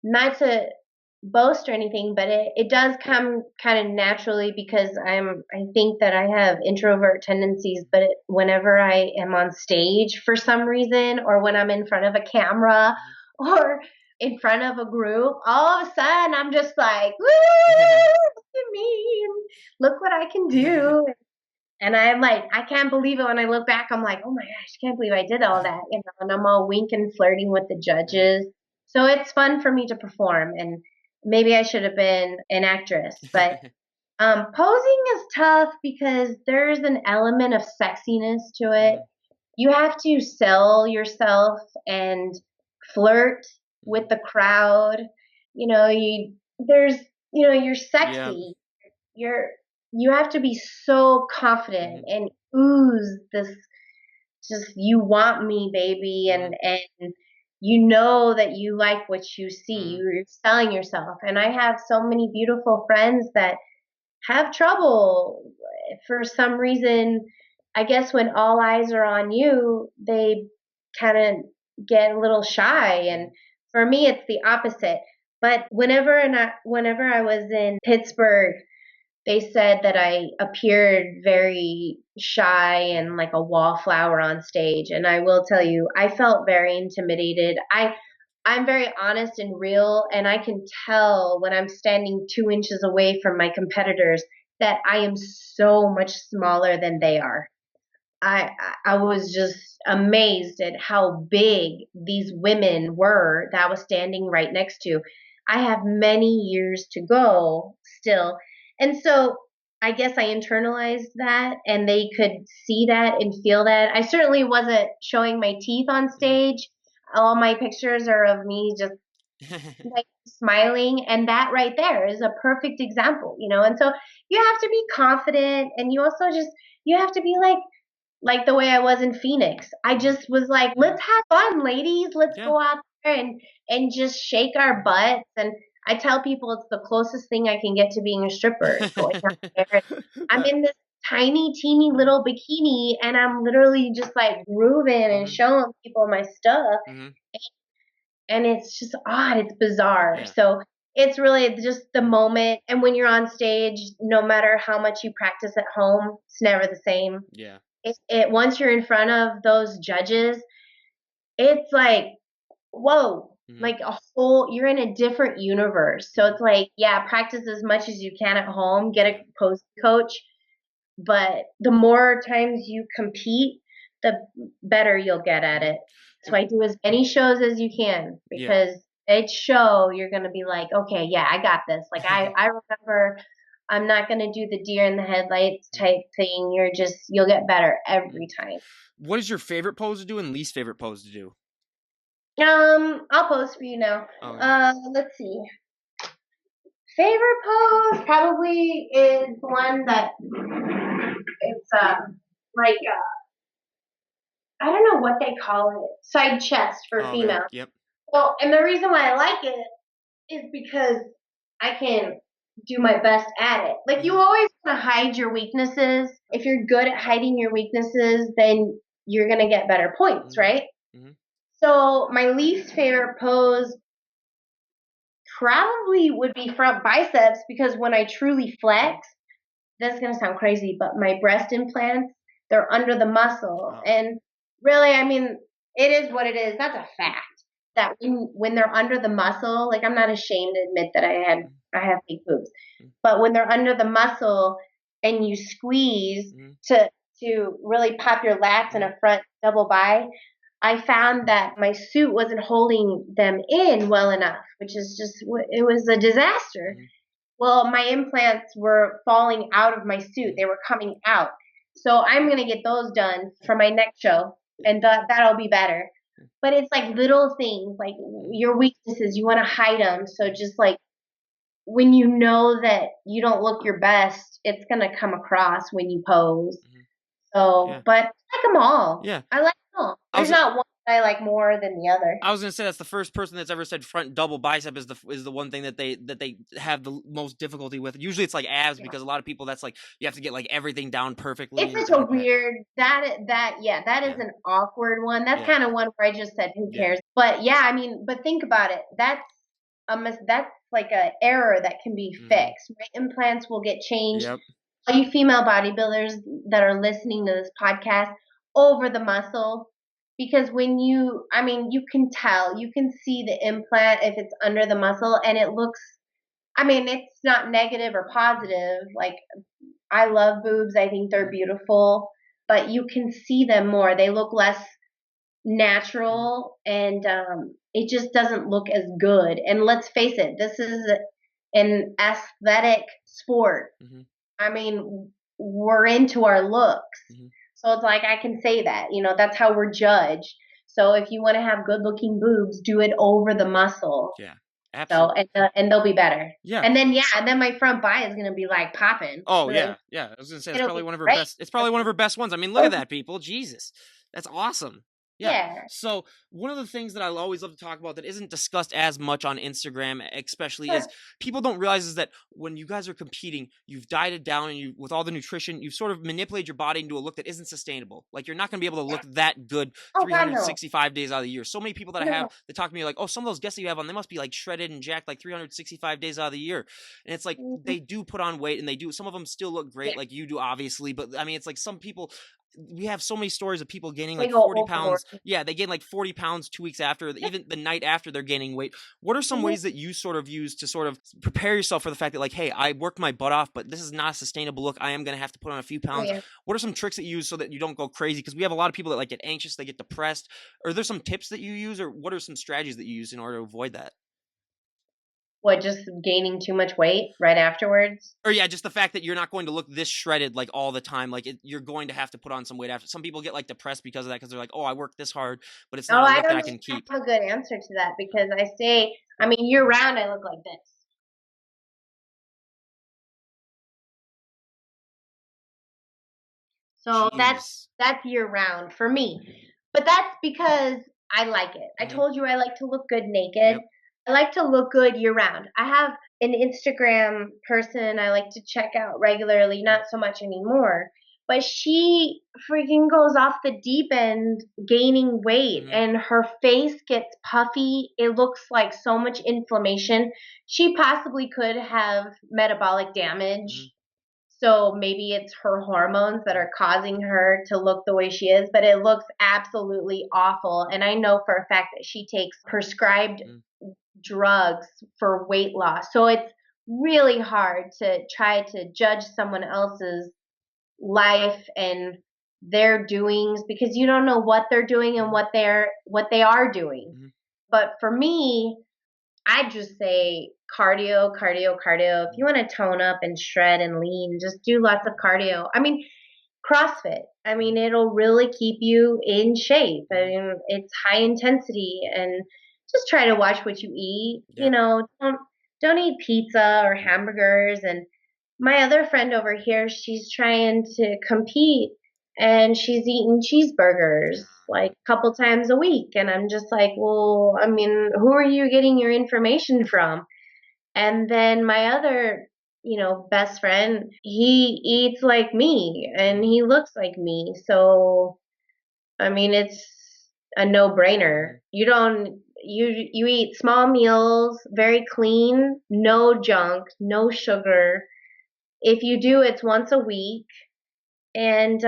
not to boast or anything, but it does come kind of naturally because I think that I have introvert tendencies, but whenever I am on stage for some reason, or when I'm in front of a camera or in front of a group, all of a sudden I'm just like, woo, look at me, and look what I can do. And I'm like, I can't believe it when I look back. I'm like, oh my gosh, I can't believe I did all that. And I'm all winking, flirting with the judges. So it's fun for me to perform. And maybe I should have been an actress. But posing is tough because there's an element of sexiness to it. Mhm. You have to sell yourself and flirt with Mhm. the crowd. There's, you're Yeah. sexy, you're you have to be so confident Mhm. and ooze this, just you want me baby, Mhm. and you know that you like what you see, Mhm. you're selling yourself. And I have so many beautiful friends that have trouble for some reason. I guess when all eyes are on you, they kind of get a little shy. And Mhm. for me it's the opposite. But whenever I was in Pittsburgh, they said that I appeared very shy and like a wallflower on stage. And I will tell you, I felt very intimidated. I'm very honest and real, and I can tell when I'm standing 2 inches away from my competitors that I am so much smaller than they are. I I was just amazed at how big these women were that I was standing right next to. I have many years to go still. And so I guess I internalized that and they could see that and feel that. I certainly wasn't showing my teeth on Mhm. stage. All my pictures are of me just like smiling, and that right there is a perfect example. And so you have to be confident, and you also just you have to be like the way I was in Phoenix. I Mhm. just was like, let's have fun, ladies. Let's Yeah. go out there and just shake our butts. And I tell people it's the closest thing I can get to being a stripper is going out there. And I'm That. in this tiny, teeny Mhm. little bikini, and I'm literally just like grooving and Mhm. showing people my stuff. Mhm. And it's just odd. It's bizarre. Yeah. So it's really just the Mhm. moment. And when you're on stage, no matter how much you practice at home, it's never the same. Yeah. It once you're in front of those judges, it's like, whoa, Mhm. like you're in a different universe. So Mhm. it's like, yeah, practice as much as you can at home, get Yeah. a post coach, but the more times you compete, the better you'll get at Mhm. it. So I do as many shows as you can Yeah. because each show you're gonna be like, okay, yeah, I got this. Like I remember I'm not gonna do the deer in the headlights Mhm. type thing. You'll get better Mhm. every time. What is your favorite pose to do and least favorite pose to do? I'll post for you now. Okay. Let's see. Favorite pose probably is one that it's like I don't know what they call it, side chest for Okay. female. Yep. Well, and the reason why I like it is because I can do my best at it. Like you Mhm. always want to hide your weaknesses. If you're good at hiding your weaknesses, then you're gonna get better points, Mhm. right? Mhm. So my least favorite pose probably would be front biceps because when I truly flex, that's gonna sound crazy, but my breast implants, they're under the muscle. Oh. And really, I mean, it is what it is. That's a fact. That when they're under the muscle, like I'm not ashamed to admit that I have big boobs. Mhm. But when they're under the muscle, and you squeeze Mm-hmm. to really pop your lats in Mm-hmm. a front double bi, I found that my suit wasn't holding them in well enough, which is just it was a disaster. Mm-hmm. Well, my implants were falling out of my suit; Mm-hmm. they were coming out. So I'm gonna get those done for my next show, and that'll be better. But it's like little things, like Mm-hmm. your weaknesses, you want to hide them. So just like when you know that you don't look your best, it's gonna come across when you pose. Mm-hmm. So, Yeah. but I like them all. Yeah. I like them all. I There's was not one that I like more than the other. I was gonna say that's the first person that's ever said front double bicep is the one thing that they have the most difficulty with. Usually it's like abs Yeah. because a lot of people that's like you have to get like everything down perfectly It's and such a down pat. weird that is Yeah, an awkward one. That's yeah, kind of one where I just said who yeah. cares. But yeah, I mean, but think about it. That's like a error that can be Mm-hmm. fixed. Right? Implants will get changed. Yep. All you female bodybuilders that are listening to this podcast, over the muscle, because when I mean, you can tell, you can see the implant if it's under the muscle, and it looks. I mean, it's not negative or positive. Like I love boobs. I think they're Mm-hmm. beautiful, but you can see them more. They look less Mm-hmm. natural, and it just doesn't look as good. And let's face it, this is an aesthetic sport. Mm-hmm. I mean, we're into our looks. Mm-hmm. So it's like I can say that, that's how we're judged. So if you want to have good looking boobs, do it over the muscle. Yeah, So absolutely. and they'll be better. Yeah. And then yeah, and then my front bi is gonna be like popping. Oh yeah, yeah. I was gonna say that's It'll probably be one of her great. best. It's probably one of her best ones. I mean, look at that, people. Jesus, that's awesome. Yeah. Yeah. So one of the things that I always love to talk about that isn't discussed as much on Instagram, especially, is people don't realize is that when you guys are competing, you've dieted down and you with all the nutrition, you've sort of manipulated your body into a look that isn't sustainable. Like you're not gonna be able to look that good Oh God, no. 365 days out of the year. So many people that I have, No. they talk to me like, oh, some of those guests that you have on, they must be like shredded and jacked like 365 days out of the year. And it's like Mhm. they do put on weight and they do. Some of them still look great, Yeah. like you do, obviously. But I mean, it's like some people. We have so many stories of people gaining They like go 40 overboard. pounds. Yeah, they gain like 40 pounds 2 weeks after, even the night after they're gaining weight. What are some Mhm. ways that you sort of use to sort of prepare yourself for the fact that, like, hey, I worked my butt off, but this is not a sustainable look. I am going to have to put on a few Oh pounds. yeah. What are some tricks that you use so that you don't go crazy? Because we have a lot of people that like get anxious, they get depressed. Are there some tips that you use, or what are some strategies that you use in order to avoid that? What, just gaining too much weight right afterwards? Or yeah, just the fact that you're not going to look this shredded like all the time. Like you're going to have to put on some weight after. Some people get like depressed because of that because they're like, oh, I worked this hard, but it's Oh, not a I look that don't I know can if I keep. have a good answer to that because I mean, year round I look like this. So Jeez. that's year round for me. But that's because I like it. I Mm-hmm. told you I like to look good naked. Yep. I like to look good year round. I have an Instagram person I like to check out regularly, not so much anymore. But she freaking goes off the deep end gaining weight Mm-hmm. and her face gets puffy. It looks like so much inflammation. She possibly could have metabolic Mm-hmm. damage, so maybe it's her hormones that are causing her to look the way she is, but it looks absolutely awful. And I know for a fact that she takes prescribed Mm-hmm. drugs for weight loss. So it's really hard to try to judge someone else's life and their doings because you don't know what they're doing and Mm-hmm. what they are doing. Mm-hmm. But for me, I just say cardio, cardio, cardio. If you want to tone up and shred and lean, just do lots of cardio. I mean, CrossFit. I mean, it'll really keep you in shape. I Mm-hmm. mean, it's high intensity and just try to watch what you eat. Yeah. Don't eat pizza or hamburgers. And my other friend over here, she's trying to compete and she's eating cheeseburgers like a couple times a week. And I'm just like, well, I mean, who are you getting your information from? And then my other, best friend, he eats like me and Mm-hmm. he looks like me. So, I mean, it's a no-brainer. Mm-hmm. You eat small meals, very clean, no junk, no sugar. If you do, it's once a week and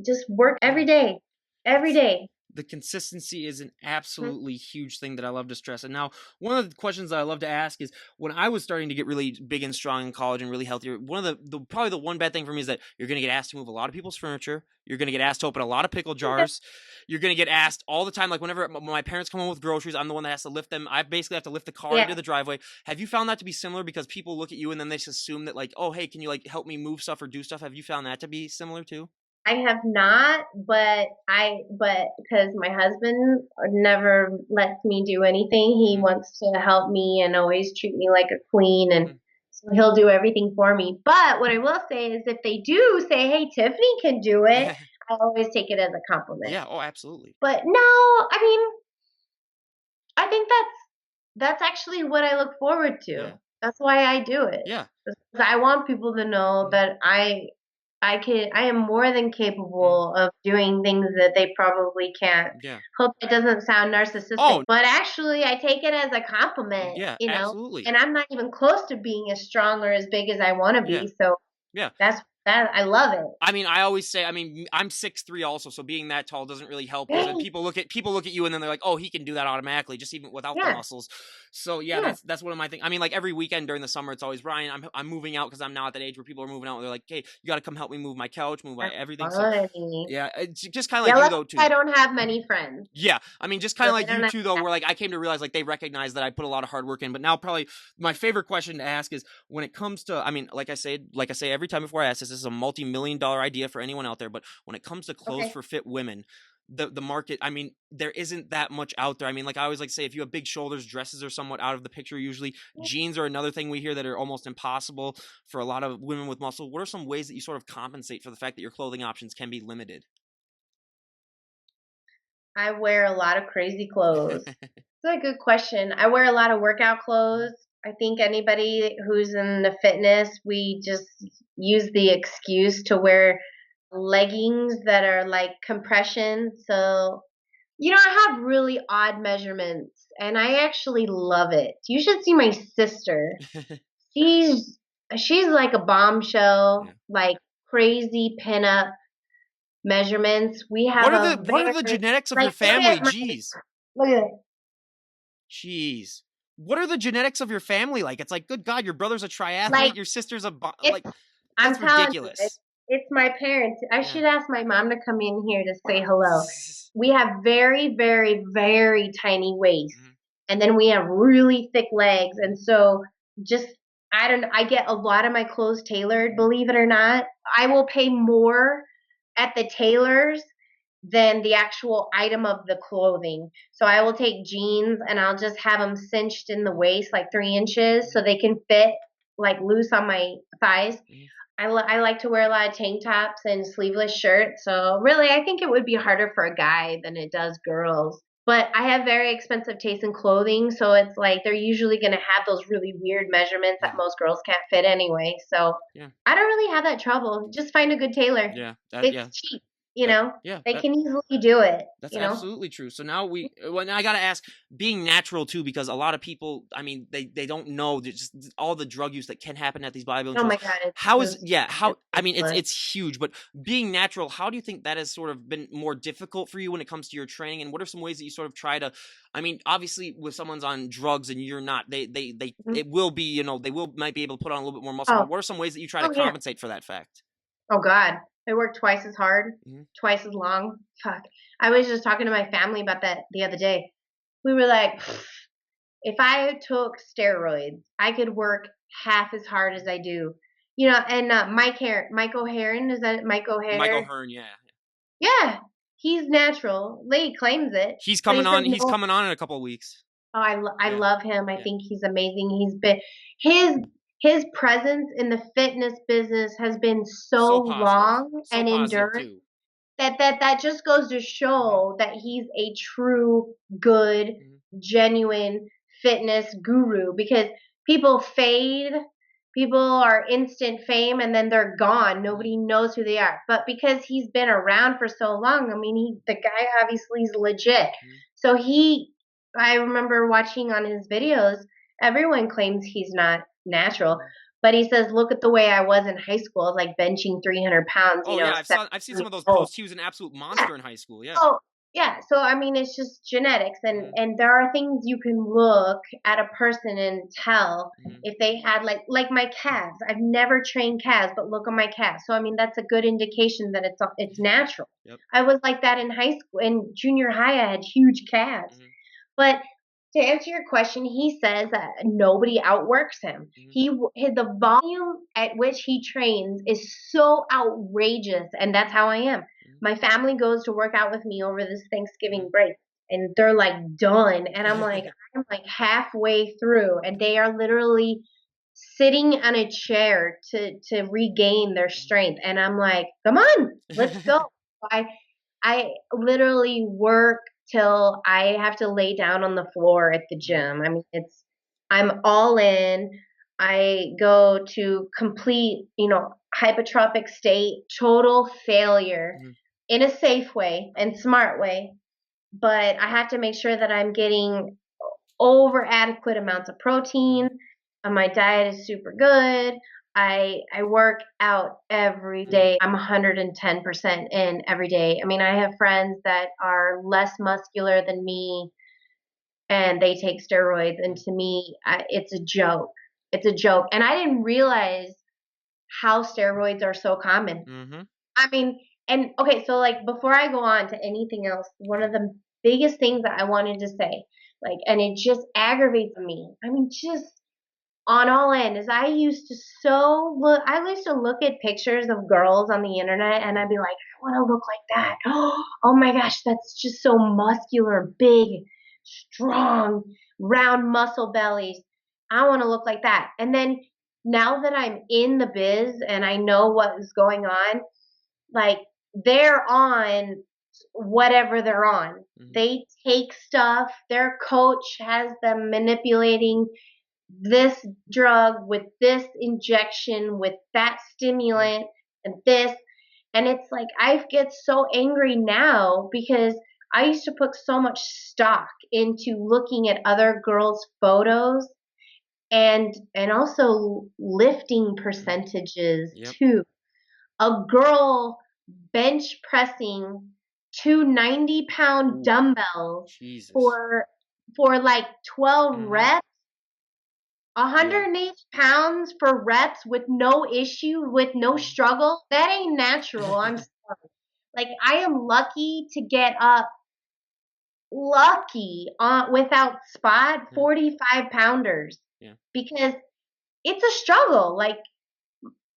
just work every Yeah. day. Every That's day. The consistency is an Mhm. absolutely huge thing that I love to stress. And now, one of the questions that I love to ask is, when I was starting to get really big and strong in college and really healthier, one of the probably the one bad thing for me is that you're going to get asked to move a lot of people's furniture. You're going to get asked to open a lot of pickle jars. You're going to get asked all the time. Like whenever my parents come home with groceries, I'm the one that has to lift them. I basically have to lift the car Yeah, into the driveway. Have you found that to be similar? Because people look at you and then they just assume that like, oh, hey, can you like help me move stuff or do stuff? Have you found that to be similar too? I have not, but because my husband never lets me do anything, he Mm-hmm. wants to help me and always treat me like a queen, and Mm-hmm. so he'll do everything for me. But what I will say is, if they do say, "Hey, Tiffany can do it," I always take it as a compliment. Yeah. Oh, absolutely. But no, I mean, I think that's actually what I look forward to. Yeah. That's why I do it. Yeah. 'Cause I want people to know Mhm, that I am more than mhm, capable of doing things that they probably can't. yeah. Hope it doesn't sound narcissistic, Oh, but actually I take it as a compliment, yeah, you know. absolutely. And I'm not even close to being as strong or as big as I want to Yeah, be. So yeah. that I love it. I mean, I always say, I mean, I'm 6'3" also, so being that tall doesn't really help because then Dang. people look at you and then they're like, "Oh, he can do that automatically, just even without the Yeah. muscles." So yeah, Yeah. that's one of my things. I mean, like every weekend during the summer, it's always Ryan. I'm moving out because I'm now at that age where people are moving out. And they're like, "Hey, you got to come help me move my couch, move my That's everything." So funny. yeah, it's just kind of Yeah, like you luckily though too. I don't have many friends. Yeah, I mean, just kind So of they like don't you have too, though, to where like I came to realize like they recognize that I put a lot of hard work in. But now, probably my favorite question to ask is when it comes to, I mean, like I say every time before I ask this, this is a multi-million-dollar idea for anyone out there. But when it comes to clothes okay. for fit women, the market, I mean, there isn't that much out there. I mean, like I always like to say, if you have big shoulders, dresses are somewhat out of the picture usually. Jeans are another thing we hear that are almost impossible for a lot of women with muscle. What are some ways that you sort of compensate for the fact that your clothing options can be limited? I wear a lot of crazy clothes. That's a good question. I wear a lot of workout clothes. I think anybody who's in the fitness, we just use the excuse to wear leggings that are like compression. So, I have really odd measurements and I actually love it. You should see my sister. She's she's like a Yeah. bombshell, like crazy pinup measurements. We have a What are the very genetics of your like family? Jeez. look at it. Jeez. What are the genetics of your family like? It's like, good God, your brother's a Like triathlete, your sister's a it's like I'm that's telling you, ridiculous. it's my parents. I Yeah. should ask my mom to come in here to say hello. We have very, very, very tiny waists, Mhm, and then we have really thick legs, mhm, and so just I don't. I get a lot of my clothes tailored. mhm, Believe it or not, I will pay more at the tailors than the actual item of the clothing. So I will take jeans and I'll just have them cinched in the waist like 3 inches so mhm, they can fit like loose on my thighs. mhm. I like to wear a lot of tank tops and sleeveless shirts. So really, I think it would be harder for a guy than it does girls. But I have very expensive taste in clothing, so it's like they're usually going to have those really weird measurements that Yeah. most girls can't fit anyway. So Yeah. I don't really have that trouble. Just find a good tailor. Yeah. That It's yeah. cheap, That yeah. they can easily do it, That's you know. absolutely true. So now well, now I gotta ask, being natural too, because a lot of people, I mean, they don't know just all the drug use that can happen at these bodybuilding Oh shows. my God, it's How is, just yeah, how, I mean, ridiculous. it's huge, but being natural, how do you think that has sort of been more difficult for you when it comes to your training? And what are some ways that you sort of try to, I mean, obviously, with someone's on drugs and you're not, Mhm. it will be, they will might be able to put on a little bit more muscle. But Oh, what are some ways that you try to oh yeah. compensate for that fact? Oh God, I work twice as hard, Hmm. twice as long. Fuck. I was just talking to my family about that the other day. We were like, if I took steroids, I could work half as hard as I do. And Mike O'Heron, is that Mike Mike O'Hare? O'Hearn, yeah, Yeah, he's natural. Lady claims it, he's but he coming says on. He's no. coming on in a couple of weeks. Oh, I Yeah, love him. I yeah. think he's amazing. His his presence in the fitness business has been so long So and positive enduring too. that just goes to Hmm. show that he's a true, good, Hmm. genuine fitness guru because people fade, people are instant fame and then they're gone. Hmm. Nobody knows who they are. But because he's been around for so long, I mean, the guy obviously is legit. Hmm. So I remember watching on his videos, everyone claims he's not natural. Hmm. But he says, look at the way I was in high school, like benching 300 pounds, Oh yeah, 7 I've seen some years of those old. posts. He was an absolute Yeah. monster in high school. Yeah. Oh, Yeah, so I mean, it's just genetics, and Mhm, and there are things you can look at a person and tell mhm, if they had like my calves. I've never trained calves, but look at my calves. So I mean, that's a good indication that it's natural. yep, I was like that in high school, in junior high. I had huge calves, mhm, but to answer your question, he says that nobody outworks him. mhm, The volume at which he trains is so outrageous, and that's how I am. mhm, My family goes to work out with me over this mhm. Thanksgiving break, and they're like done, and I'm like halfway through, and they are literally sitting on a chair to regain their strength, and I'm like, come on, let's go. I I literally work till I have to lay down on the floor at the Mhm, gym. I mean, I'm all in. I go to complete, hypertrophic state, total failure mhm, in a safe way and smart way. But I have to make sure that I'm getting over adequate amounts of mhm, protein. My diet is super good. I work out every mhm, day. I'm 110% in every day. I mean, I have friends that are less muscular than me and they take steroids, and mhm, to me, it's a joke. It's a joke. And I didn't realize how steroids are so common. mhm, I mean, and okay, so like before I go on to anything else, one yeah, of the biggest things that I wanted to say, like, and it just aggravates me. I mean, just on all end is I used to look at pictures of girls on the internet and I'd mhm, be like, I want to look like that. Oh my gosh, that's just so muscular, big, strong, round muscle bellies. I want to look like that. And then now that I'm in the biz and I know what is going on, like they're on whatever they're on. mhm, They take stuff, their coach has them manipulating this drug with this injection with that mhm, stimulant and this, and it's like I get so angry now because I used to put so much stock into looking at other girls' photos and also lifting mhm, percentages yep, too. A girl bench pressing 290-pound ooh, dumbbells Jesus, for like 12 mhm, reps, yeah, 108 pounds for reps with no issue, with no mhm, struggle. That ain't natural. I'm sorry. Like I am lucky to get up, lucky without spot mhm, 45 pounders yeah, because it's a struggle. Like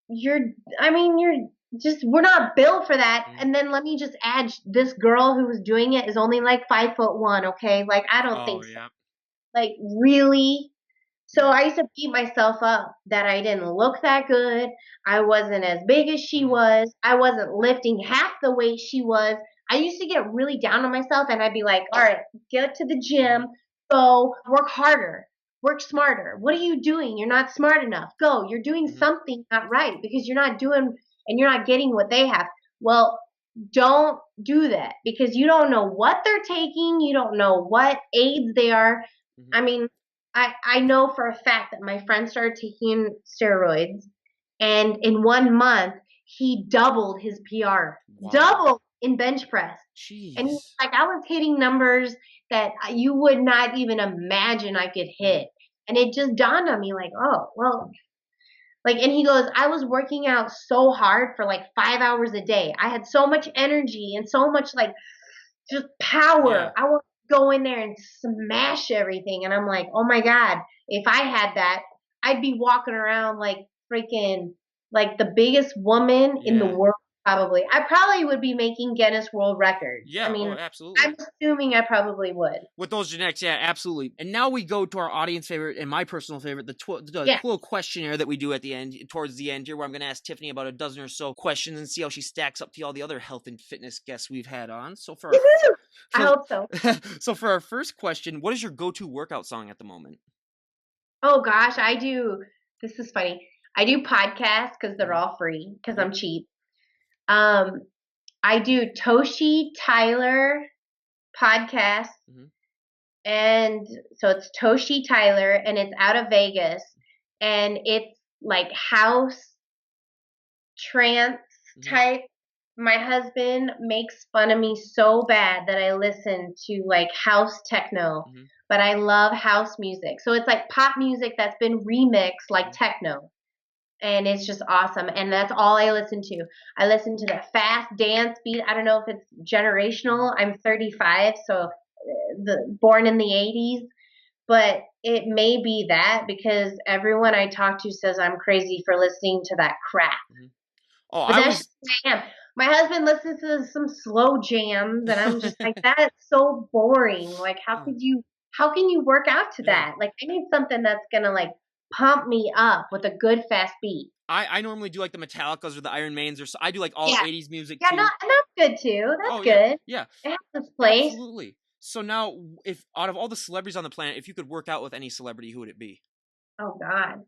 you're, I mean, you're just, we're not built for that. mhm, And then let me just add, this girl who was doing it is only like 5'1". Okay, like I don't oh, think so. yeah, Like really. So yeah, I used to beat myself up that I didn't look that good. I wasn't as big as she mhm, was. I wasn't lifting half the weight she was. I used to get really down on myself and I'd be like, all right, get to the mhm, gym, go work harder, work smarter. What are you doing? You're not smart enough. Go. You're doing mhm, something not right because you're not doing and you're not getting what they have. Well, don't do that because you don't know what they're taking. You don't know what aids they are. mhm, I mean, I know for a fact that my friend started taking steroids, and in 1 month he doubled his PR, wow, doubled in bench press, and he was jeez, like, I was hitting numbers that you would not even imagine I could mhm, hit, and it just dawned on me like, oh well, like, and he goes, I was working out so hard for like 5 hours a day. I had so much energy and so much like just yeah, power. I want to go in there and smash everything. And I'm like, oh my God, if I had that, I'd be walking around like freaking like the biggest woman in the yeah. world, probably. I probably would be making Guinness World Records. I Yeah, oh, mean, I'm absolutely. assuming I probably would. With those genetics, yeah, absolutely. And now we go to our audience favorite and my personal favorite, the Yeah. little questionnaire that we do at the end, towards the end here, where I'm going to ask Tiffany about a dozen or so questions and see how she stacks up to all the other health and fitness guests we've had on. So for our Woohoo! I so, hope so. so for our first question, what is your go-to workout song at the moment? Oh gosh, I do. This is funny. I do podcasts because they're Hmm. all free because Yep. I'm cheap. Um, I do Toshi Tyler podcast. Hmm. And so it's Toshi Tyler and it's out of Vegas and it's like house trance Hmm. type. My husband makes fun of me so bad that I listen to like house techno, Hmm. but I love house music. So it's like pop music that's been remixed like Hmm. techno. And it's just awesome. And that's all I listen to. I listen to the fast dance beat. I don't know if it's Hmm. generational. I'm 35, so born in the 80s, but it may be that because everyone I talk to says I'm crazy for listening to that crap. Hmm. Oh, But I that's just always. who I am. My husband listens to some slow jams, and I'm just like, that is so boring. Like, how can you work out to Yeah. that? Like, I need something that's gonna like pump me up with a good fast beat. I normally do like the Metallicas or the Iron Maidens or so. I do like all Yeah, 80s music yeah, no, too. and that's good too. Oh That's yeah, good. yeah, It has its place. absolutely. So now, if out of all the celebrities on the planet, if you could work out with any celebrity, who would it be? Oh God.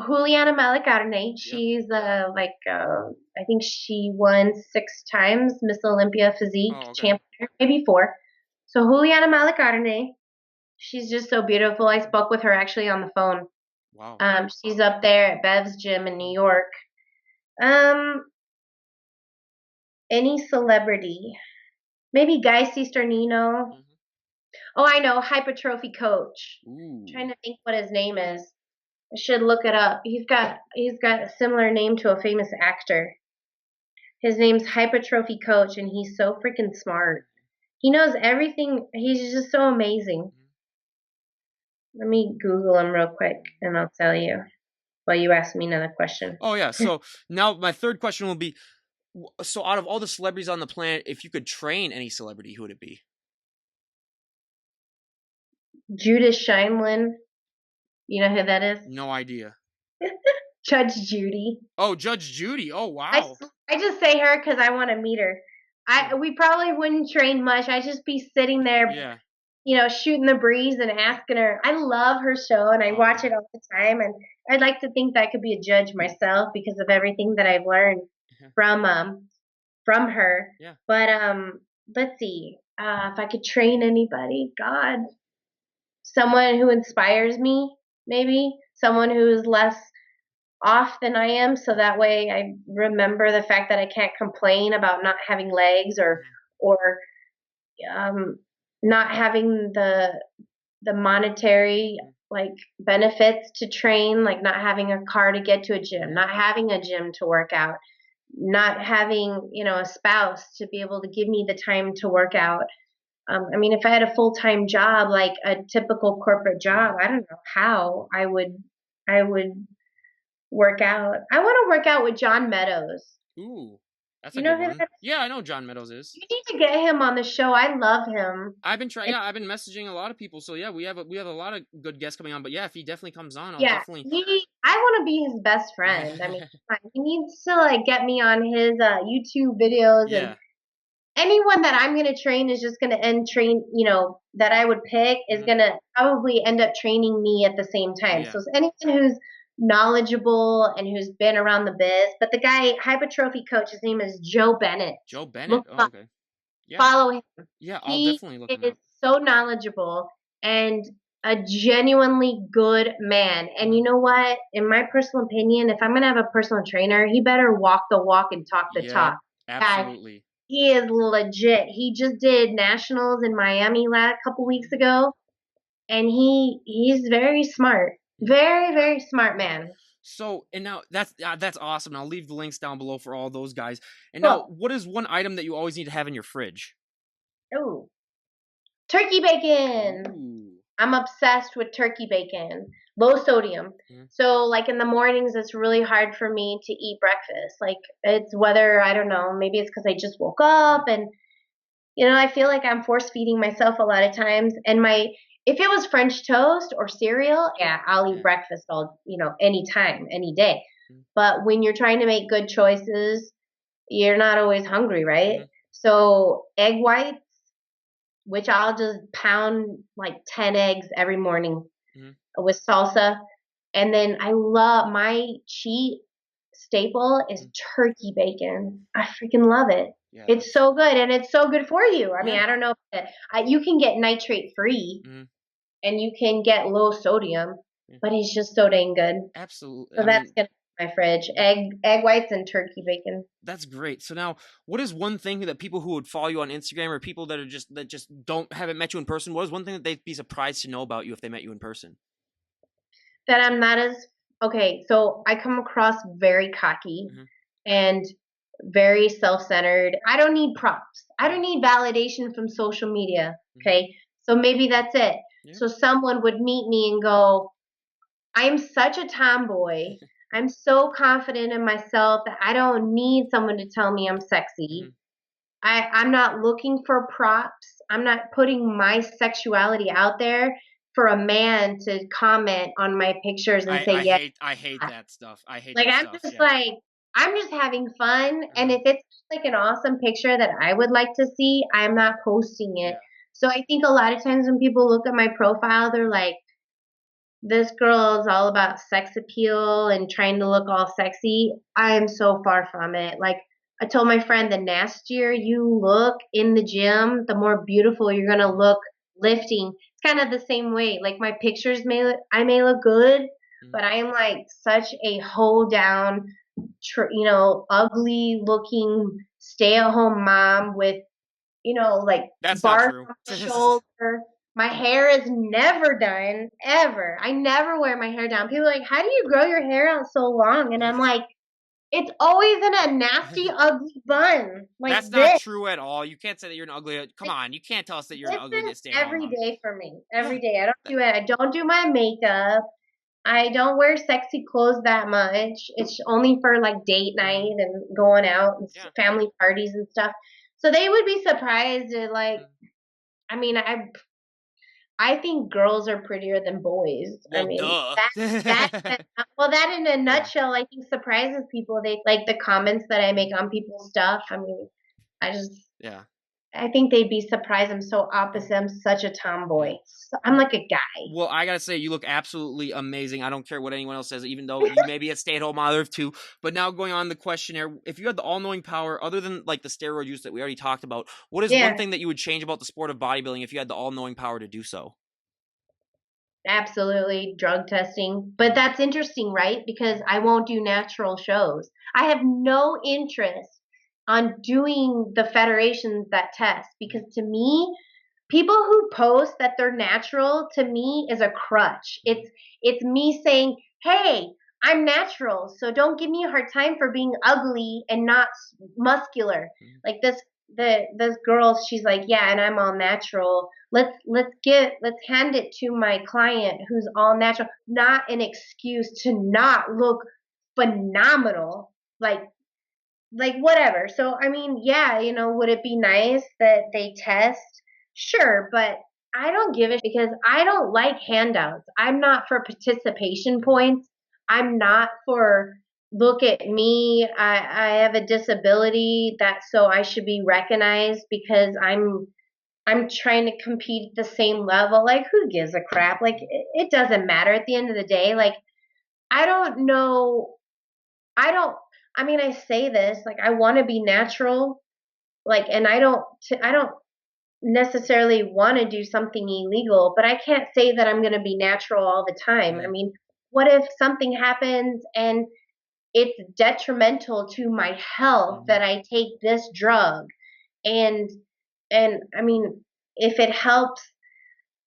Juliana Malacarne. Yeah. She's I think she won 6 times Miss Olympia physique Oh, okay. champion, maybe 4. So Juliana Malacarne, she's just so beautiful. I spoke with her actually on the phone. Wow. She's up there at Bev's gym in New Mm-hmm. York. Um, any celebrity, maybe Guy Cisternino. Mm-hmm. Oh, I know, hypertrophy coach. I'm Ooh. trying to think what his name is. I should look it up. He's got a similar name to a famous actor. His name's Hypertrophy Coach, and he's so freaking smart. He knows everything. He's just so amazing. Mm-hmm. Let me Google him real quick, and I'll tell you while you ask me another question. Oh yeah. So now my third question will be: so out of all the celebrities on the planet, if you could train any celebrity, who would it be? Judith Scheinlin, you know who that is? No idea. Judge Judy. Oh, Judge Judy. Oh I, wow. I just say her because I want to meet her. Yeah. We probably wouldn't train much. I'd just be sitting there, Yeah. shooting the breeze and asking her. I love her show and I Oh watch yeah. it all the time. And I'd like to think that I could be a judge myself because of everything that I've learned Yeah. from her. Yeah. But let's see. If I could train anybody, God, someone who inspires me, maybe someone who's less off than I am, so that way I remember the fact that I can't complain about not having legs Mhm. or um, not having the monetary Mhm. like benefits to train, like not having a car to get to a gym, Mhm. not having a gym to work out, not having a spouse to be able to give me the time to work out. I mean, if I had a full time job, like a typical corporate job, Mhm. I don't know how I would work out. I want to work out with John Meadows. Ooh, that's a You know good who one. that is? Yeah, I know John Meadows is. You need to get him on the show. I love him. I've been trying. And Yeah, I've been messaging a lot of people. So yeah, we have a lot of good guests coming on. But yeah, if he definitely comes on, I'll yeah, definitely. I want to be his best friend. I mean, come on, he needs to like get me on his YouTube videos, and Yeah. anyone that I'm gonna train is just gonna end train. That I would pick is Hmm. gonna probably end up training me at the same time. Yeah. So anyone who's knowledgeable and who's been around the biz, but the guy hypertrophy coach, his name is Joe Bennett. Joe Bennett. Look Oh, okay. Yeah. Follow him. Yeah, I'll He definitely look him is up. so knowledgeable and a genuinely good man. And Hmm. you know what? In my personal opinion, if I'm going to have a personal trainer, he better walk the walk and talk the Yep. talk. Guy, Absolutely. he is legit. He just did nationals in Miami last couple weeks Hmm. ago, and he's very smart. Hmm. Very, very smart Yeah. man. So and now that's awesome. I'll leave the links down below for all those guys. And now, Cool. what is one item that you always need to have in your fridge? Ooh. Turkey bacon. Ooh. I'm obsessed with turkey bacon, low sodium. Mhm. So, like in the mornings, it's really hard for me to eat breakfast. Like, it's whether, I don't know, maybe it's because I just woke Mhm. up and, I feel like I'm force feeding myself a lot of times. And if it was French toast or cereal, yeah, I'll eat Yeah. breakfast anytime, any day. Mhm. But when you're trying to make good choices, you're not always hungry, right? Mhm. So, egg whites, which I'll just pound like 10 eggs every morning Mhm. with salsa. And then I love my cheat staple is Mhm. turkey bacon. I freaking love it. Yeah, It's that's so good and it's so good for you. I mean, yeah. I don't know you can get nitrate free Mhm. and you can get low sodium, Yeah. but it's just so dang good. Absolutely. So I that's mean, good. my fridge. Egg whites and turkey bacon. That's great. So now, what is one thing that people who would follow you on Instagram or people that just don't haven't met you in person? What is one thing that they'd be surprised to know about you if they met you in person? That I'm not as okay. So I come across very cocky Hmm. and very self-centered. I don't need props. I don't need validation from social media. Hmm. Okay, so maybe that's it. Yeah. So someone would meet me and go, I'm such a tomboy. I'm so confident in myself that I don't need someone to tell me I'm Hmm. sexy. I'm not looking for props. I'm not putting my sexuality out there for a man to comment on my pictures and say, yeah. I hate that stuff. I hate Like, that I'm stuff. just Yeah. like, I'm just having fun. And Uh-huh. if it's like an awesome picture that I would like to see, I'm not posting it. Yeah. So I think a lot of times when people look at my profile, they're like, this girl is all about sex appeal and trying to look all sexy. I am so far from it. Like I told my friend, the nastier you look in the gym, the more beautiful you're gonna Hmm. look lifting. It's kind of the same way. Like my pictures I may look good, Hmm. but I am like such a hold down, ugly looking stay at home mom with like That's not bars true. on my shoulder. My hair is never done, ever. I never wear my hair down. People are like, how do you grow your hair out so long? And I'm like, it's always in a nasty, ugly bun like That's not this. true at all. You can't say that you're an ugly. Come Like, on, you can't tell us that you're an this ugly is stay-at-home every mom. day for me. Yeah. Every day. I don't do it. I don't do my makeup. I don't wear sexy clothes that much. It's only for like date night Hmm. and going out and Yeah. family parties and stuff. So they would be surprised at like, Mhm. I mean, I think girls are prettier than boys. I Well, mean, duh. that in a Yeah. nutshell, I think surprises people. They like the comments that I Mhm. make on people's stuff. I mean, I just, Yeah. I think they'd be surprised. I'm so Yeah. opposite. I'm such a Yeah. tomboy. I'm like a guy. Well, I gotta say, you look absolutely amazing. I don't care what anyone else says, even though you may be a stay-at-home mother of two. But now going on the questionnaire, if you had the all-knowing power, other than like the steroid use that we already talked about, what is one Yeah, thing that you would change about the sport of bodybuilding if you had the all-knowing power to do so? absolutely. Drug testing. But Mhm. that's interesting, right? Because Mhm. I won't do natural shows. I have no interest on doing the federations that test because Mhm. to me, people who post that they're natural to me is a crutch. Mhm. It's me saying, "Hey, I'm natural, so don't give me a hard time for being ugly and not muscular." Mhm. Like this girl, she's like, "Yeah, and I'm all natural. Let's hand it to my client who's all natural, not an excuse to not look phenomenal." Like whatever. So I mean, yeah, would it be nice that they test? Sure, but I don't give a because I don't like handouts. I'm not for participation Mhm. points. I'm not for look at me. I have a disability that so I should be recognized because I'm trying to compete at the same level. Like who gives a crap? Like it doesn't matter at the end of the day. Like I don't know I don't I mean I say this like I want to be natural like and I don't necessarily want to do something illegal, but I can't say that I'm going to be natural all the time. I Mhm. mean, what if something happens and it's detrimental to my health Mhm. that I take this drug and I mean, if it helps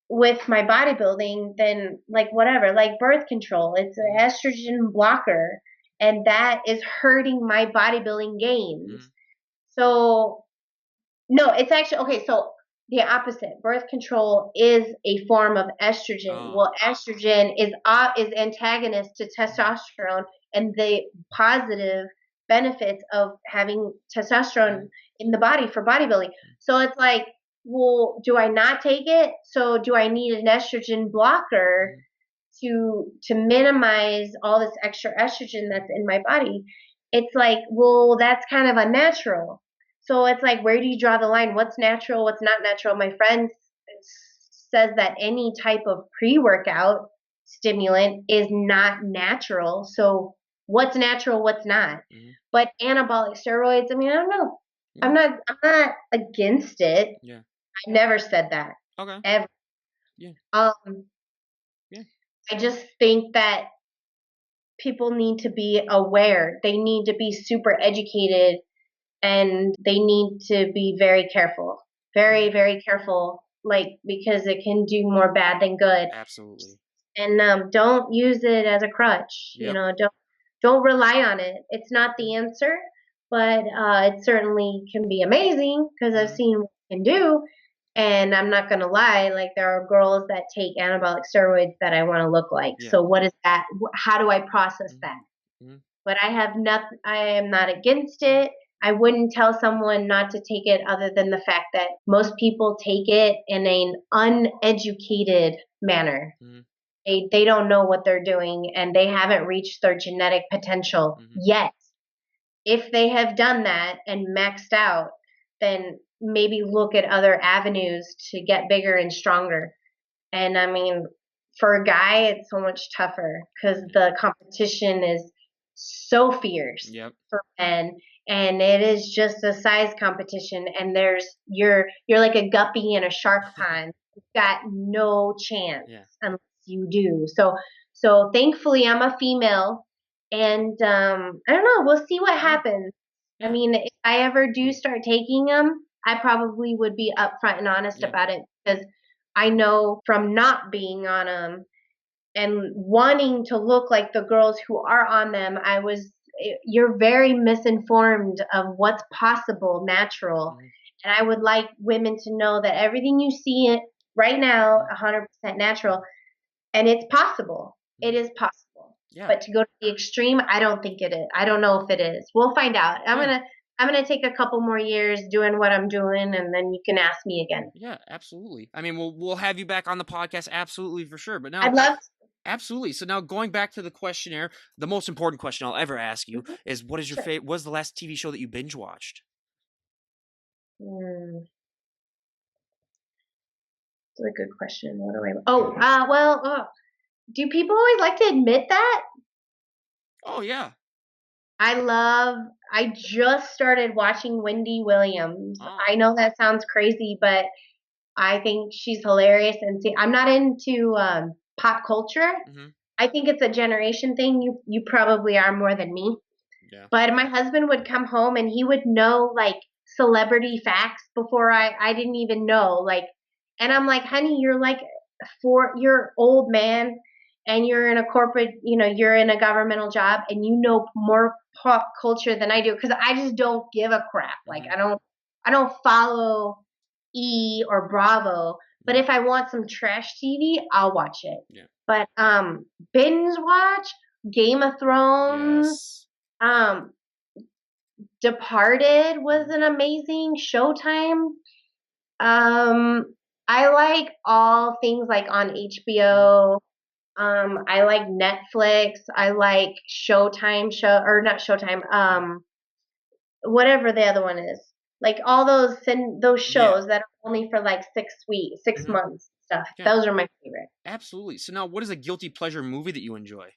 with my bodybuilding, then like whatever, like birth control, it's an Mhm. estrogen blocker and that is hurting my bodybuilding gains. Mhm. So, no, it's actually okay, so the opposite. Birth control is a form of estrogen. Oh. Well, estrogen is antagonist to Mhm. testosterone and the positive benefits of having Mhm. testosterone in the body for bodybuilding. So it's like, well, do I not take it? So do I need an estrogen blocker Mhm. to minimize all this extra estrogen that's in my body? It's like, well, that's kind of unnatural. So it's like, where do you draw the line? What's natural? What's not natural? My friend says that any type of pre workout stimulant is not natural. So what's natural? What's not? Mhm. But anabolic steroids, I mean, I don't know. Yeah. I'm not against it. Yeah. I never said that Okay. ever. Yeah. Um, Yeah. I just think that people need to be aware. They need to be super educated and they need to be very careful. Mhm. Very, very careful, like, because it can do more bad than good. Absolutely. And don't use it as a crutch. Yep. Don't rely on it. It's not the Mhm. answer, but it certainly can be amazing because I've Mhm. seen what it can do. And I'm not gonna lie, like there are girls that take anabolic steroids that I want to look like. Yeah. So what is that? How do I process that? Mhm. Mhm. But I have nothing. I am not against it. I wouldn't tell someone not to take it other than the fact that most people take it in an uneducated manner. Mhm. They don't know what they're doing and they haven't reached their genetic potential Mhm. yet. If they have done that and maxed out, then maybe look at other avenues to get bigger and stronger. And I mean, for a guy, it's so much tougher because Yeah. the competition is so fierce Yep. for men, and it is just a size competition. And you're like a guppy in a shark pond. You've got no chance Yeah. unless you do. So thankfully, I'm a female, and I don't know. We'll see what Yeah. happens. I Yeah. mean, if I ever do start taking them, I probably would be upfront and honest Yeah. about it because I know from not being on them and wanting to look like the girls who are on them, you're very misinformed of what's possible natural. Mhm. And I would like women to know that everything you see it right now, Mhm. 100% natural, and it's possible. It Mhm. is possible. Yeah. But to go to the extreme, I don't think it is. I don't know if it is. We'll find out. Yeah. I'm gonna take a couple more years doing what I'm doing, and then you can ask me again. Yeah, absolutely. I mean, we'll have you back on the podcast, absolutely for sure. But now, I'd love. absolutely. So now, going back to the questionnaire, the most important question I'll ever ask you Mhm, is, what is your sure. favorite? What was the last TV show that you binge watched? Hmm, that's a good question. What do I? Oh, do people always like to admit that? Oh yeah. I love. I just started watching Wendy Williams. Oh. I know that sounds crazy, but I think she's hilarious. And see, I'm not into pop culture. Mhm. I think it's a generation thing. You probably are more than me. Yeah. But my husband would come home and he would know like celebrity facts before I didn't even know. Like, and I'm like, honey, you're old man and you're in a corporate, you're in a governmental job and you know more pop culture than I do because I just don't give a crap. Like Mhm. I don't follow E or Bravo, but Mhm. if I want some trash TV, I'll watch it. Yeah. But binge watch Game of Thrones, Yes. um Departed was Mhm. an amazing Showtime. I like all things like on Mhm. HBO. I like Netflix. I like Showtime show or not Showtime. Mhm. Whatever the other one is. Like all those Yeah. shows that are only for like 6 weeks, six Mhm. months stuff. Yeah. Those are my favorite Absolutely. So now, what is a guilty pleasure movie that you enjoy?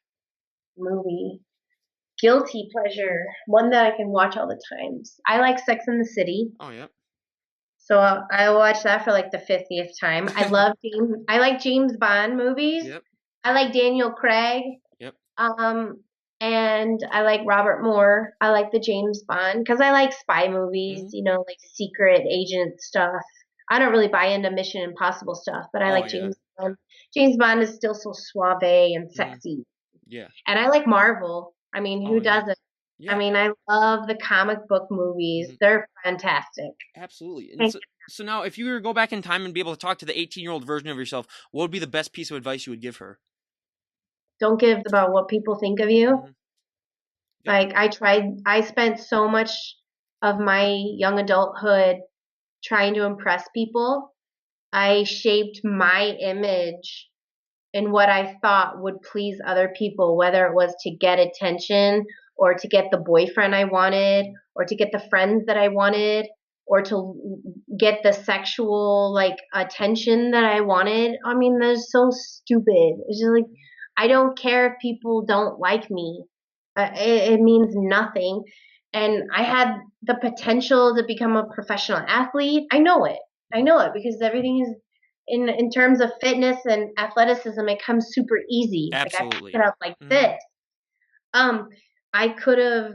movie. Guilty pleasure, one that I can watch all the times. I like Sex in the City. Oh, yep. So I watched that for like the 50th time. I like James Bond movies. Yep. I like Daniel Craig. Yep. Um, and I like Robert Moore. I like the James Bond because I like spy movies, Mhm. like secret agent stuff. I don't really buy into Mission Impossible stuff, but I Oh, like yeah. James Bond. James Bond is still so suave and Mhm. sexy. Yeah. And I like Marvel. I mean, Oh, who yeah. doesn't? I Yeah. mean, I love the comic book movies. Mhm. They're fantastic. Absolutely. And so now, if you were to go back in time and be able to talk to the 18-year-old version of yourself, what would be the best piece of advice you would give her? Don't give about what people think of you. Mhm. Yep. Like I spent so much of my young adulthood trying to impress people. I shaped my image in what I thought would please other people, whether it was to get attention or to get the boyfriend I wanted Mhm. or to get the friends that I wanted or to get the sexual like attention that I wanted. I mean, that's so stupid. It's just like I don't care if people don't like me. It means nothing. And I had the potential to become a professional athlete. I know it. I Mhm. know it because everything is in terms of fitness and athleticism, it comes super easy. Like I pick Absolutely. it up like Mhm. this. Um, I could have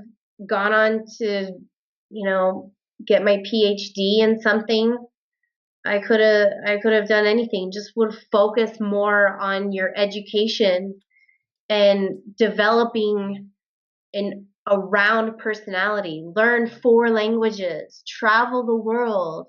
gone on to, get my PhD in something. I could have done anything. Just would focus more on your education and developing an around personality, learn 4 languages, travel the world,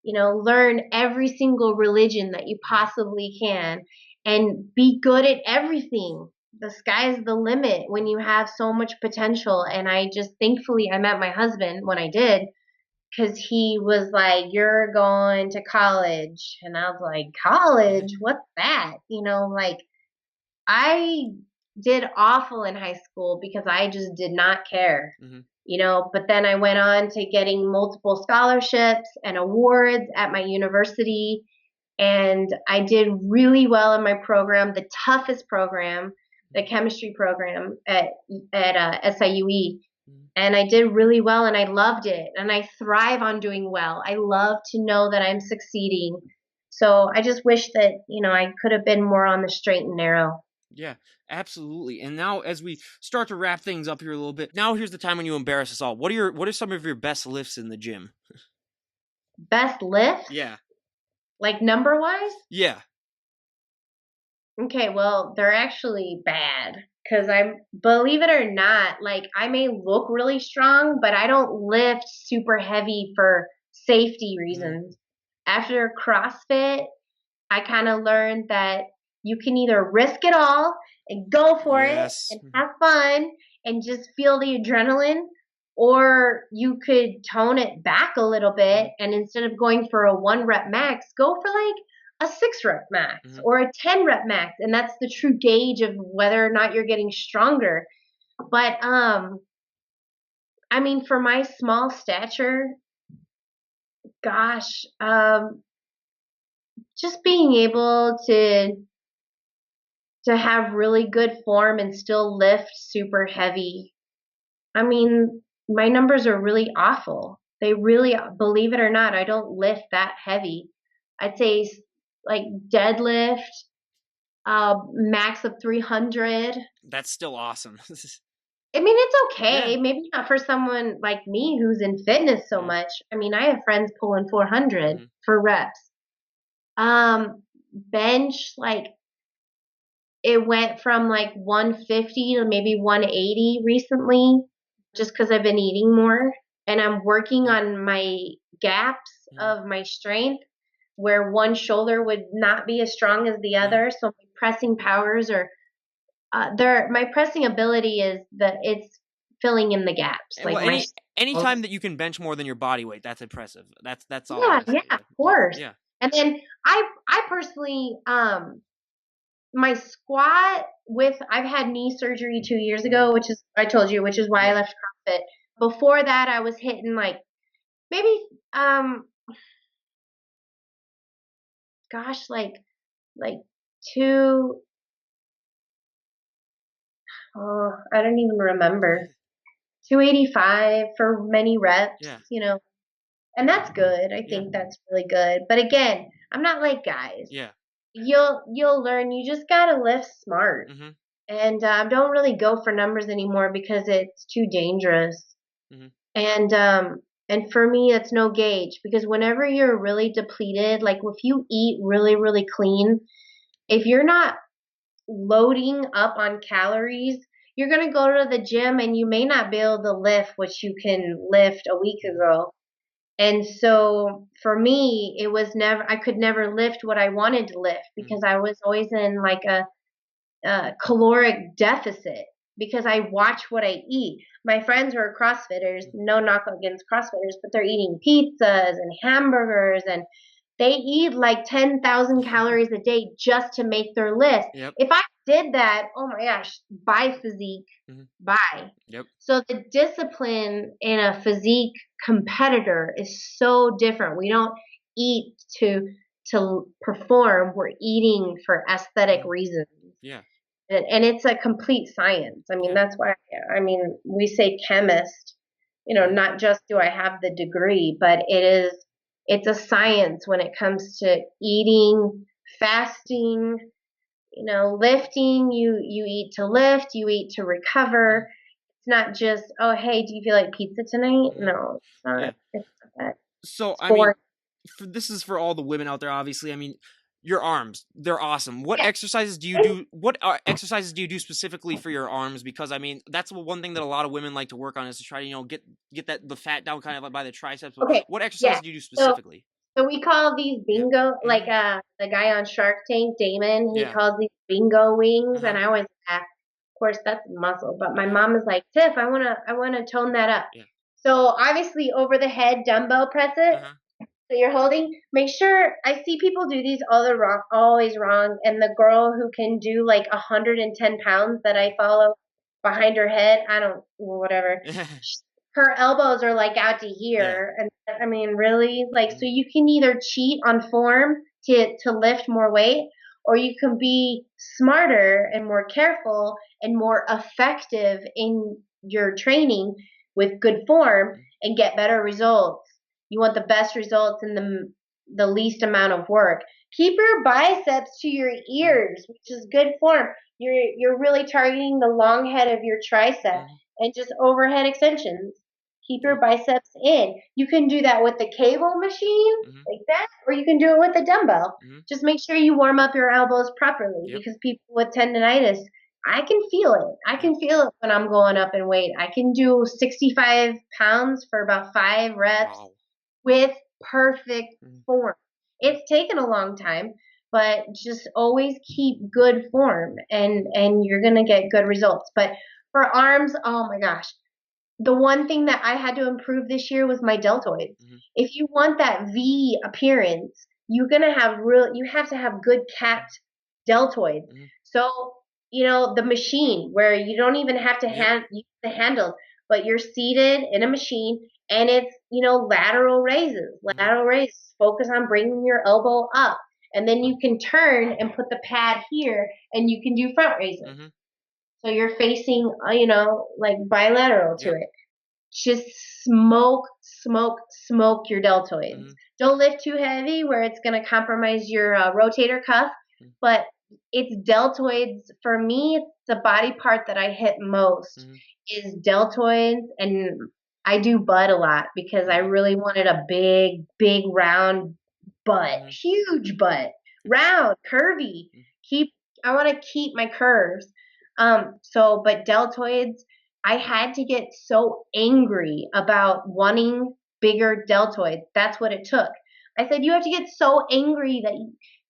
learn every single religion that you possibly can, and be good at everything. The sky's the limit when you have so much potential. And I just, thankfully, I met my husband when I did, because he was like, "You're going to college." And I was like, "College? What's that?" Like, I did awful in high school because I just did not care. Hmm. But then I went on to getting multiple scholarships and awards at my university, and I did really well in my program, the toughest program, the chemistry program at SIUE. And I did really well, and I loved it, and I thrive on doing well. I love to know that I'm succeeding. So I just wish that, I could have been more on the straight and narrow. Yeah, absolutely. And now, as we start to wrap things up here a little bit, now here's the time when you embarrass us all. What are some of your best lifts in the gym? Best lifts, Yeah. like number wise? Yeah. Okay, well, they're actually bad because believe it or not, like I may look really strong, but I don't lift super heavy for safety Hmm. reasons. After CrossFit, I kind of learned that you can either risk it all and go for it Yes. and have fun and just feel the adrenaline, or you could tone it back a little bit, and instead of going for a 1 rep max, go for like a 6 rep max Hmm. or a 10 rep max. And that's the true gauge of whether or not you're getting stronger. But I mean, for my small stature, gosh, just being able to have really good form and still lift super heavy. I mean, my numbers are really awful. They really, believe it or not, I don't lift that heavy. I'd say like deadlift, max of 300. That's still awesome. I mean, it's Yeah. okay. Maybe not for someone like me who's in fitness so Yeah. much. I mean, I have friends pulling 400 Hmm. for reps. Bench, like it went from like 150 to maybe 180 recently, just because I've been eating more. And I'm working Yeah. on my gaps Hmm. of my strength, where one shoulder would not be as strong as the Hmm. other. So my pressing powers are my pressing ability is that it's filling in the gaps. And Like well, my, any time that you can bench more than your body weight, that's impressive. That's all I yeah, gotta yeah, say. of Yeah. Yeah. course. Yeah. And then I personally, my squat with, I've had knee surgery 2 years Hmm. ago, which is, I told you, which is why I Yeah. left CrossFit. Before that, I was hitting like maybe, um, gosh, like two, oh, I don't even remember, 285 for many Yeah. reps. And that's good. I Yeah. think that's really good. But again, I'm not like guys. Yeah. You'll learn. You just gotta lift smart, Hmm. and don't really go for numbers anymore because it's too dangerous. Hmm. And for me, it's no gauge, because whenever you're really depleted, like if you eat really really clean, if you're not loading up on calories, you're gonna go to the gym and you may not be able to lift what you can lift a week Hmm. ago. And so for me, I could never lift what I wanted to lift Hmm. because I was always in like a caloric deficit, because I watch what I eat. My friends who are CrossFitters, no knock against CrossFitters, but they're eating pizzas and hamburgers, and they eat like 10,000 calories a day just to make their list. Yep. If I did that, oh my gosh, bye physique, Hmm. bye. Yep. So the discipline in a physique competitor is so different. We don't eat to perform, we're eating for aesthetic Hmm. reasons. Yeah. And it's a complete science. I mean, Yeah. that's why, I mean, we say chemist, Yeah. not just do I have the degree, but it's a science when it comes to eating, fasting, lifting. You eat to lift, you eat to recover. It's not just, oh, hey, do you feel like pizza tonight? Hmm. No, it's not. Yeah. It's not that. So It's I mean, boring. this is for all the women out there. Obviously, I mean, your arms, they're awesome. What Yeah. exercises do you do? What exercises do you do specifically for your arms? Because I mean, that's one thing that a lot of women like to work on is to try to get that the fat down kind of like by the triceps. But Okay. what Yeah. exercises do you do So specifically? So we call these Yeah. bingo, Hmm. like the guy on Shark Tank, Damon, he Yeah. calls these bingo Uh wings, and huh. I always laugh. Of course, that's muscle, but my Yeah. mom is like, Tiff, I wanna tone that up. Yeah. So obviously, over the head dumbbell press it. Uh huh. So you're holding. Make sure I see people do these all the wrong, always wrong. And the girl who can do like 110 pounds that Yeah. I follow behind her head, I don't, whatever. Her elbows are like out to Yeah. here, and I mean, really, like, so Hmm. you can either cheat on form to lift more weight, or you can be smarter and more careful and more effective in your training with good form and get better results. You want the best results in the least amount of work. Keep your biceps to your Hmm. ears, which is good form. You're really targeting the long head of your tricep Hmm. and just overhead extensions. Keep Yeah. your biceps in. You can do that with the cable machine Hmm. like that, or you can do it with a dumbbell. Hmm. Just make sure you warm up your elbows properly Yep. because people with tendonitis, I can feel it. I Yep. can feel it when I'm going up in weight. I can do 65 pounds for about 5 reps Wow. with perfect Hmm. form. It's taken a long time, but just always keep good form and you're going to get good results. But for arms, oh my gosh, the one thing that I had to improve this year was my deltoids. Hmm. If you want that V appearance, you have to have good capped deltoids. Hmm. So, the machine where you don't even have to Yep. use the handles, but you're seated in a machine and it's, lateral raises. Hmm. Lateral raises focus on bringing your elbow up. And then you can turn and put the pad here and you can do front raises. Hmm. So you're facing, like bilateral to Yep. it. Just smoke, smoke, smoke your deltoids. Hmm. Don't lift too heavy where it's going to compromise your rotator cuff, Hmm. but it's deltoids. For me, it's the body part that I hit most Hmm. is deltoids, and I do butt a lot because I Yeah. really wanted a big, big round butt, Hmm. huge butt, round, curvy. Keep I want to keep my curves. But deltoids, I had to get so angry about wanting bigger deltoids. That's what it took. I said, you have to get so angry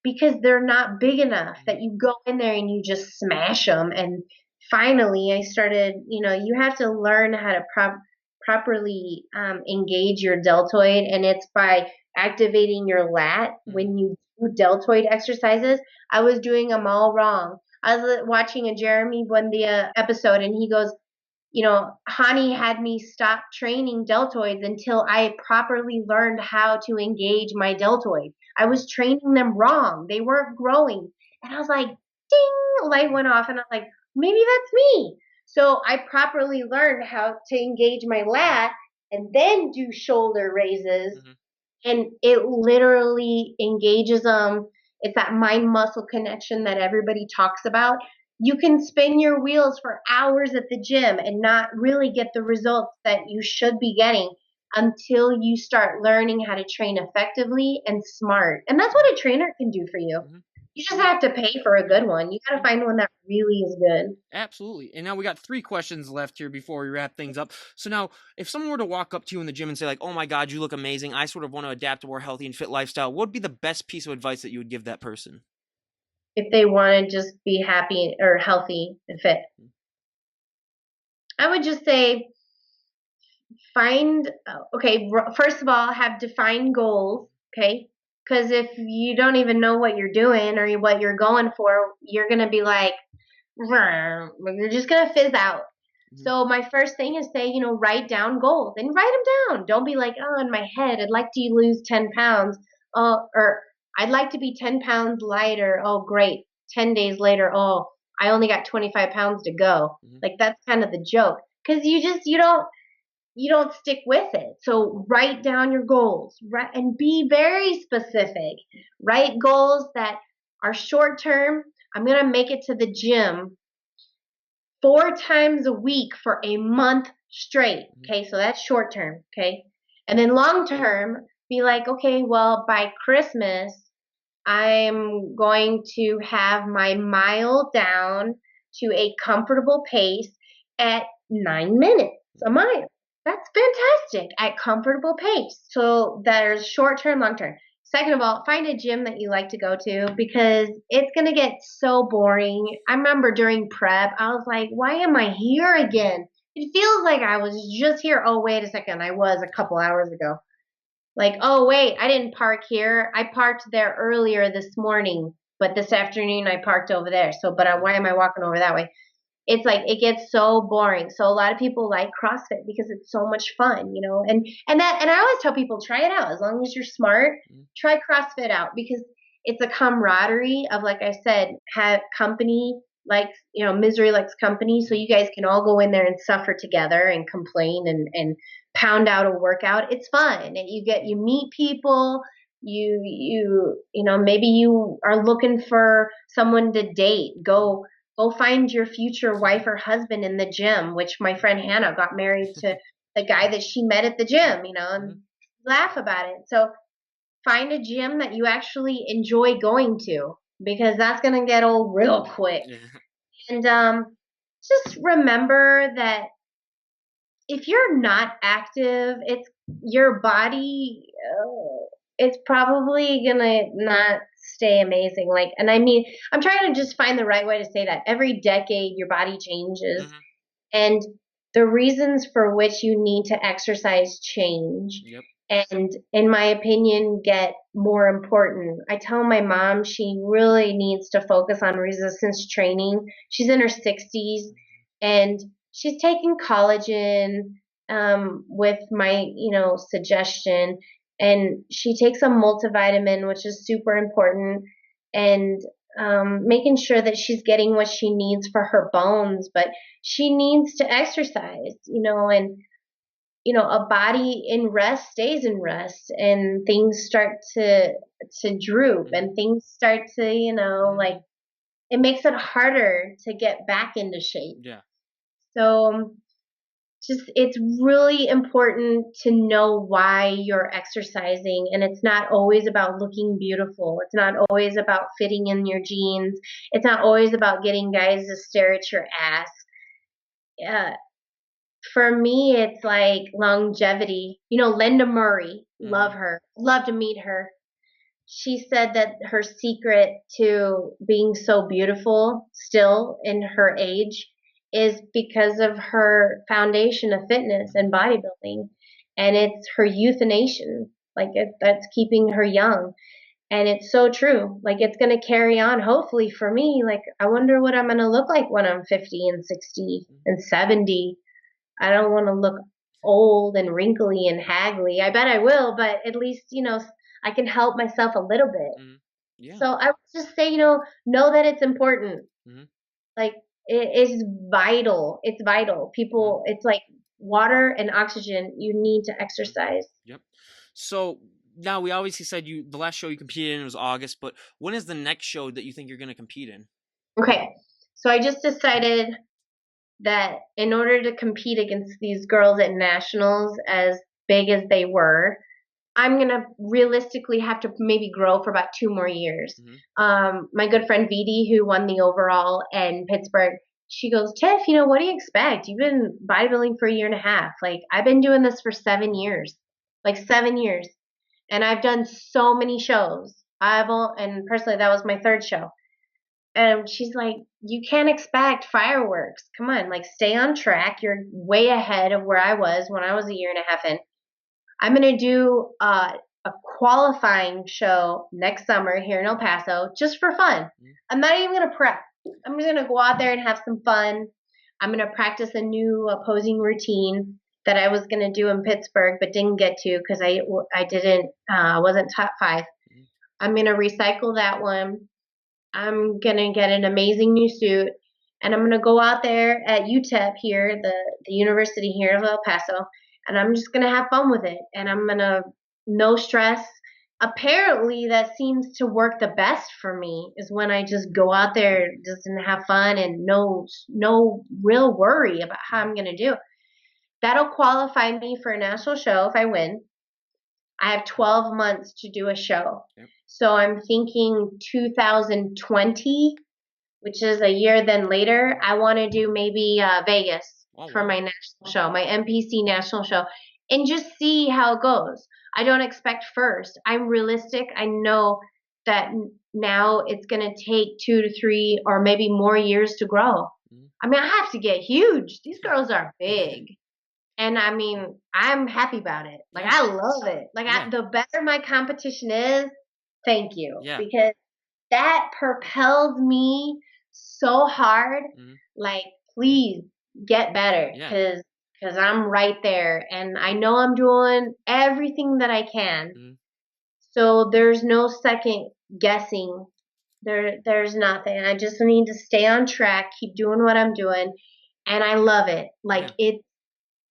because they're not big enough Hmm. that you go in there and you just smash them. And finally, I started, you have to learn how to properly engage your deltoid. And it's by activating your lat Hmm. when you do deltoid exercises. I was doing them all wrong. I was watching a Jeremy Buendia episode, and he goes, Hani had me stop training deltoids until I properly learned how to engage my deltoids. I was training them wrong. They weren't growing. And I was like, ding, light went off. And I'm like, maybe that's me. So I properly learned how to engage my lat and then do shoulder raises, Hmm. and it literally engages them. It's that mind muscle connection that everybody talks about. You can spin your wheels for hours at the gym and not really get the results that you should be getting until you start learning how to train effectively and smart. And that's what a trainer can do for you. Hmm. You just have to pay for a good one. You got to Yeah. find one that really is good. Absolutely. And now we got three questions left here before we wrap things up. So now, if someone were to walk up to you in the gym and say, like, "Oh my God, you look amazing. I sort of want to adapt a more healthy and fit lifestyle," what would be the best piece of advice that you would give that person? If they want to just be happy or healthy and fit, I would just say first of all, have defined goals. Okay, because if you don't even know what you're doing or what you're going for, you're gonna be like, you're just gonna fizz out. Hmm. So my first thing is say, write down goals and write them down. Don't be like, oh, in my head, I'd like to lose 10 pounds. Oh, or I'd like to be 10 pounds lighter. Oh, great. 10 days later, oh, I only got 25 pounds to go. Hmm. Like that's kind of the joke. Because you don't stick with it. So write down your goals, right, and be very specific. Write goals that are short term. I'm going to make it to the gym 4 times a week for a month straight. Mhm. Okay, so that's short term. Okay, and then long term, be like, okay, well, by Christmas, I'm going to have my mile down to a comfortable pace at 9 minutes a Mhm. mile. That's fantastic at comfortable pace. So there's short term, long term. Second of all, find a gym that you like to go to because it's going to get so boring. I remember during prep, I was like, why am I here again? It feels like I was just here. Oh, wait a second. I was a couple hours ago. Like, oh, wait, I didn't park here. I parked there earlier this morning, but this afternoon I parked over there. So, but Mhm. why am I walking over that way? It's like it gets so boring. So a lot of people like CrossFit because it's so much fun, you know. And I always tell people try it out as long as you're smart. Mhm. Try CrossFit out because it's a camaraderie of, like I said, have company, like, you know, misery likes company. So Mhm. you guys can all go in there and suffer together and complain and pound out a workout. It's fun. And you meet people. You know, maybe you are looking for someone to date. Mhm. Go find your future wife or husband in the gym, which my friend Hannah got married to the guy that she met at the gym, you know, Mhm. and laugh about it. So find a gym that you actually enjoy going to because that's going to get old real quick. Yeah. And just remember that if you're not active, it's your body, it's probably gonna not stay amazing. Like, and I mean, I'm trying to just find the right way to say that. Every decade, your body changes, Mhm. and the reasons for which you need to exercise change. Yep. And in my opinion, get more important. I tell my mom she really needs to focus on resistance training. She's in her 60s and she's taking collagen with my, you know, suggestion. And she takes a multivitamin, which is super important, and making sure that she's getting what she needs for her bones. But she needs to exercise, you know, and you know, a body in rest stays in rest and things start to droop Mhm. and things start to, you know, like Mhm. it makes it harder to get back into shape. Yeah. So just it's really important to know why you're exercising, and it's not always about looking beautiful. It's not always about fitting in your jeans. It's not always about getting guys to stare at your ass. Uh, for me, it's like longevity. You know, Linda Murray, love Mhm. her, love to meet her. She said that her secret to being so beautiful still in her age is because of her foundation of fitness Mhm. and bodybuilding. And it's her euthanation. Like that's keeping her young. And it's so true. Like it's going to carry on, hopefully, for me. Like, I wonder what I'm going to look like when I'm 50 and 60 Mhm. and 70. I don't want to look old and wrinkly and haggly. I bet I will, but at least, you know, I can help myself a little bit. Mhm. Yeah. So I would just say, you know that it's important. Mhm. Like it is vital. It's vital. Mhm. People, it's like water and oxygen. You need to Mhm. exercise. Yep. So now we obviously said the last show you competed in was August, but when is the next show that you think you're going to compete in? Okay. So I just decided that in order to compete against these girls at nationals as big as they were, I'm gonna realistically have to maybe grow for about 2 more years. Mhm. My good friend Vidi, who won the overall in Pittsburgh, she goes, Tiff, you know, what do you expect? You've been bodybuilding for a year and a half. Like, I've been doing this for 7 years, like 7 years, and I've done so many shows. And personally, that was my third show. And she's like, you can't expect fireworks. Come on, like, stay on track. You're way ahead of where I was when I was a year and a half in. I'm going to do a qualifying show next summer here in El Paso just for fun. Mhm. I'm not even going to prep. I'm just going to go out there and have some fun. I'm going to practice a new posing routine that I was going to do in Pittsburgh but didn't get to because I wasn't top five. Mhm. I'm going to recycle that one. I'm going to get an amazing new suit and I'm going to go out there at UTEP here, the university here of El Paso, and I'm just going to have fun with it. And I'm going to, no stress. apparently that seems to work the best for me is when I just go out there just and have fun and no real worry about how Mhm. I'm gonna do. That'll qualify me for a national show if I win. I have 12 months to do a show. Yep. So I'm thinking 2020, which is a year then later, I want to do maybe Vegas Oh for wow. my national show, my NPC national show, and just see how it goes. I don't expect first. I'm realistic. I know that now it's going to take 2 to 3 or maybe more years to grow. Mhm. I mean, I have to get huge. These girls are big. And I mean, I'm happy about it. Like, Yeah. I love it. Like, Yeah. the better my competition is, thank you. Yeah. Because that propels me so hard. Mhm. Like, please get better Yeah. because I'm right there. And I know I'm doing everything that I can. Mhm. So there's no second guessing. There's nothing. I just need to stay on track, keep doing what I'm doing. And I love it. Like, Yeah. it's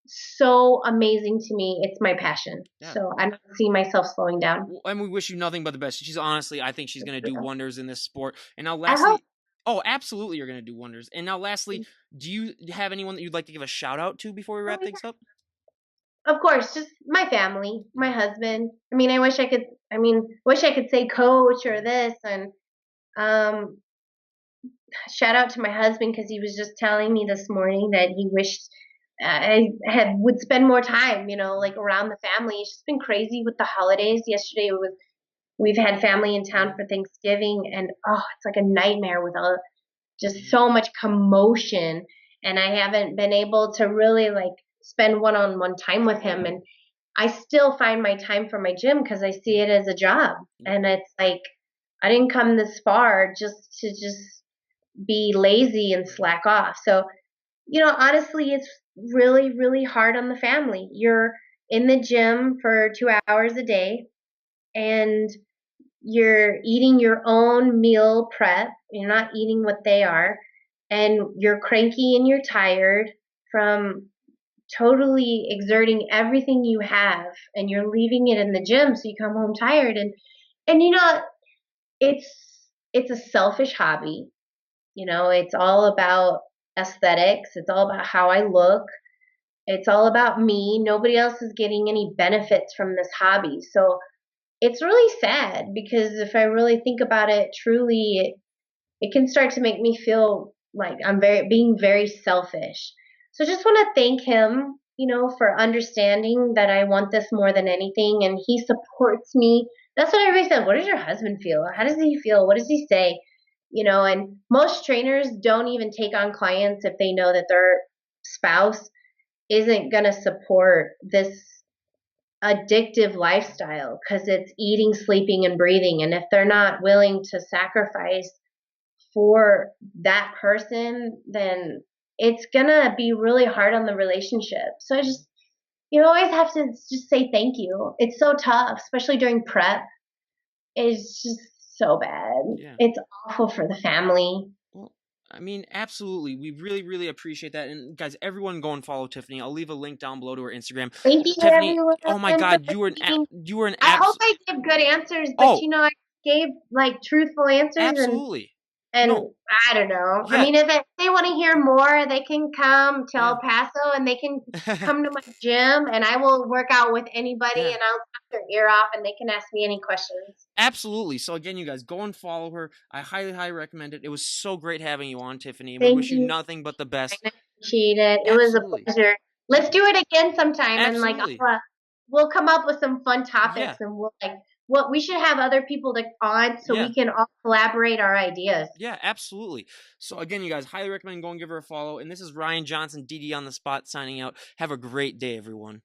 so amazing to me. It's my passion. Yeah. So I don't see myself slowing down. Well, and we wish you nothing but the best. She's honestly, I think she's gonna do wonders in this sport. And now, I hope, lastly, oh, absolutely, you're gonna do wonders. And now, lastly, do you have anyone that you'd like to give a shout out to before we oh wrap yeah, things up? of course, just my family, my Mhm. husband. I mean, wish I could say coach or Mhm. this. And um, shout out to my husband because he was just telling me this morning that he wished I had would spend more time, Mhm. like around the family. It's just been crazy with the holidays. Yesterday was we've had family in town Mhm. for Thanksgiving, and oh, it's like a nightmare with all just Mhm. so much commotion, and I haven't been able to really like spend one-on-one time with him. And I still find my time for my gym because I see Mhm. it as a job, Yep. and it's like I didn't come this far just to just be lazy and Mhm. slack off. So, honestly, it's really, really hard on the family. You're in the gym for 2 hours a day and you're eating your own meal prep. You're not eating what they are. And you're cranky and you're tired from totally exerting everything you have and you're leaving it in the gym so you come home tired. And it's it's a selfish hobby. It's all about aesthetics. It's all about how I look. It's all about me. Nobody else is getting any benefits from this hobby. So it's really sad because if I really think about it truly, it can start to make me feel like I'm being very selfish. So I just want to thank him, for understanding that I want this more than anything and he supports me. That's what everybody said. What does your husband feel? How Yeah. does he feel? What does he say? And most trainers don't even take on clients if they know that their spouse isn't going to support this addictive lifestyle because it's eating, sleeping, and breathing. And if they're not willing to sacrifice for that person, then it's gonna be really hard on the relationship. So Mhm. you always have to just say thank you. It's so tough, especially during prep. It's just so bad. Yeah. It's awful for the family. Well, I mean, absolutely. We really, really appreciate that. And guys, everyone go and follow Tiffany. I'll leave a link down below to her Instagram. Thank you, Tiffany, everyone, oh my for God, listening. you were an I hope abs. I give good answers, but Oh, I gave like truthful answers and absolutely. And No. I don't know. I Yeah. mean, if they want to hear more, they can come to Yeah. El Paso and they can come to my gym and I will work out with anybody Yeah. and I'll talk their ear off and they can ask me any questions. Absolutely. So again, you guys go and follow her. I highly, highly recommend it. It was so great having you on, Tiffany, and we Thank wish you you. nothing but the best. I appreciate it. It was a Absolutely. pleasure. Yeah. Let's do it again sometime and like Absolutely. we'll come up with some fun Yeah. topics and we'll like what we should have other people on so Yeah. we can all collaborate our ideas. Yeah, absolutely. So again, you guys highly recommend go and give her a follow. And this is Ryan Johnson, DD on the spot, signing out. Have a great day, everyone.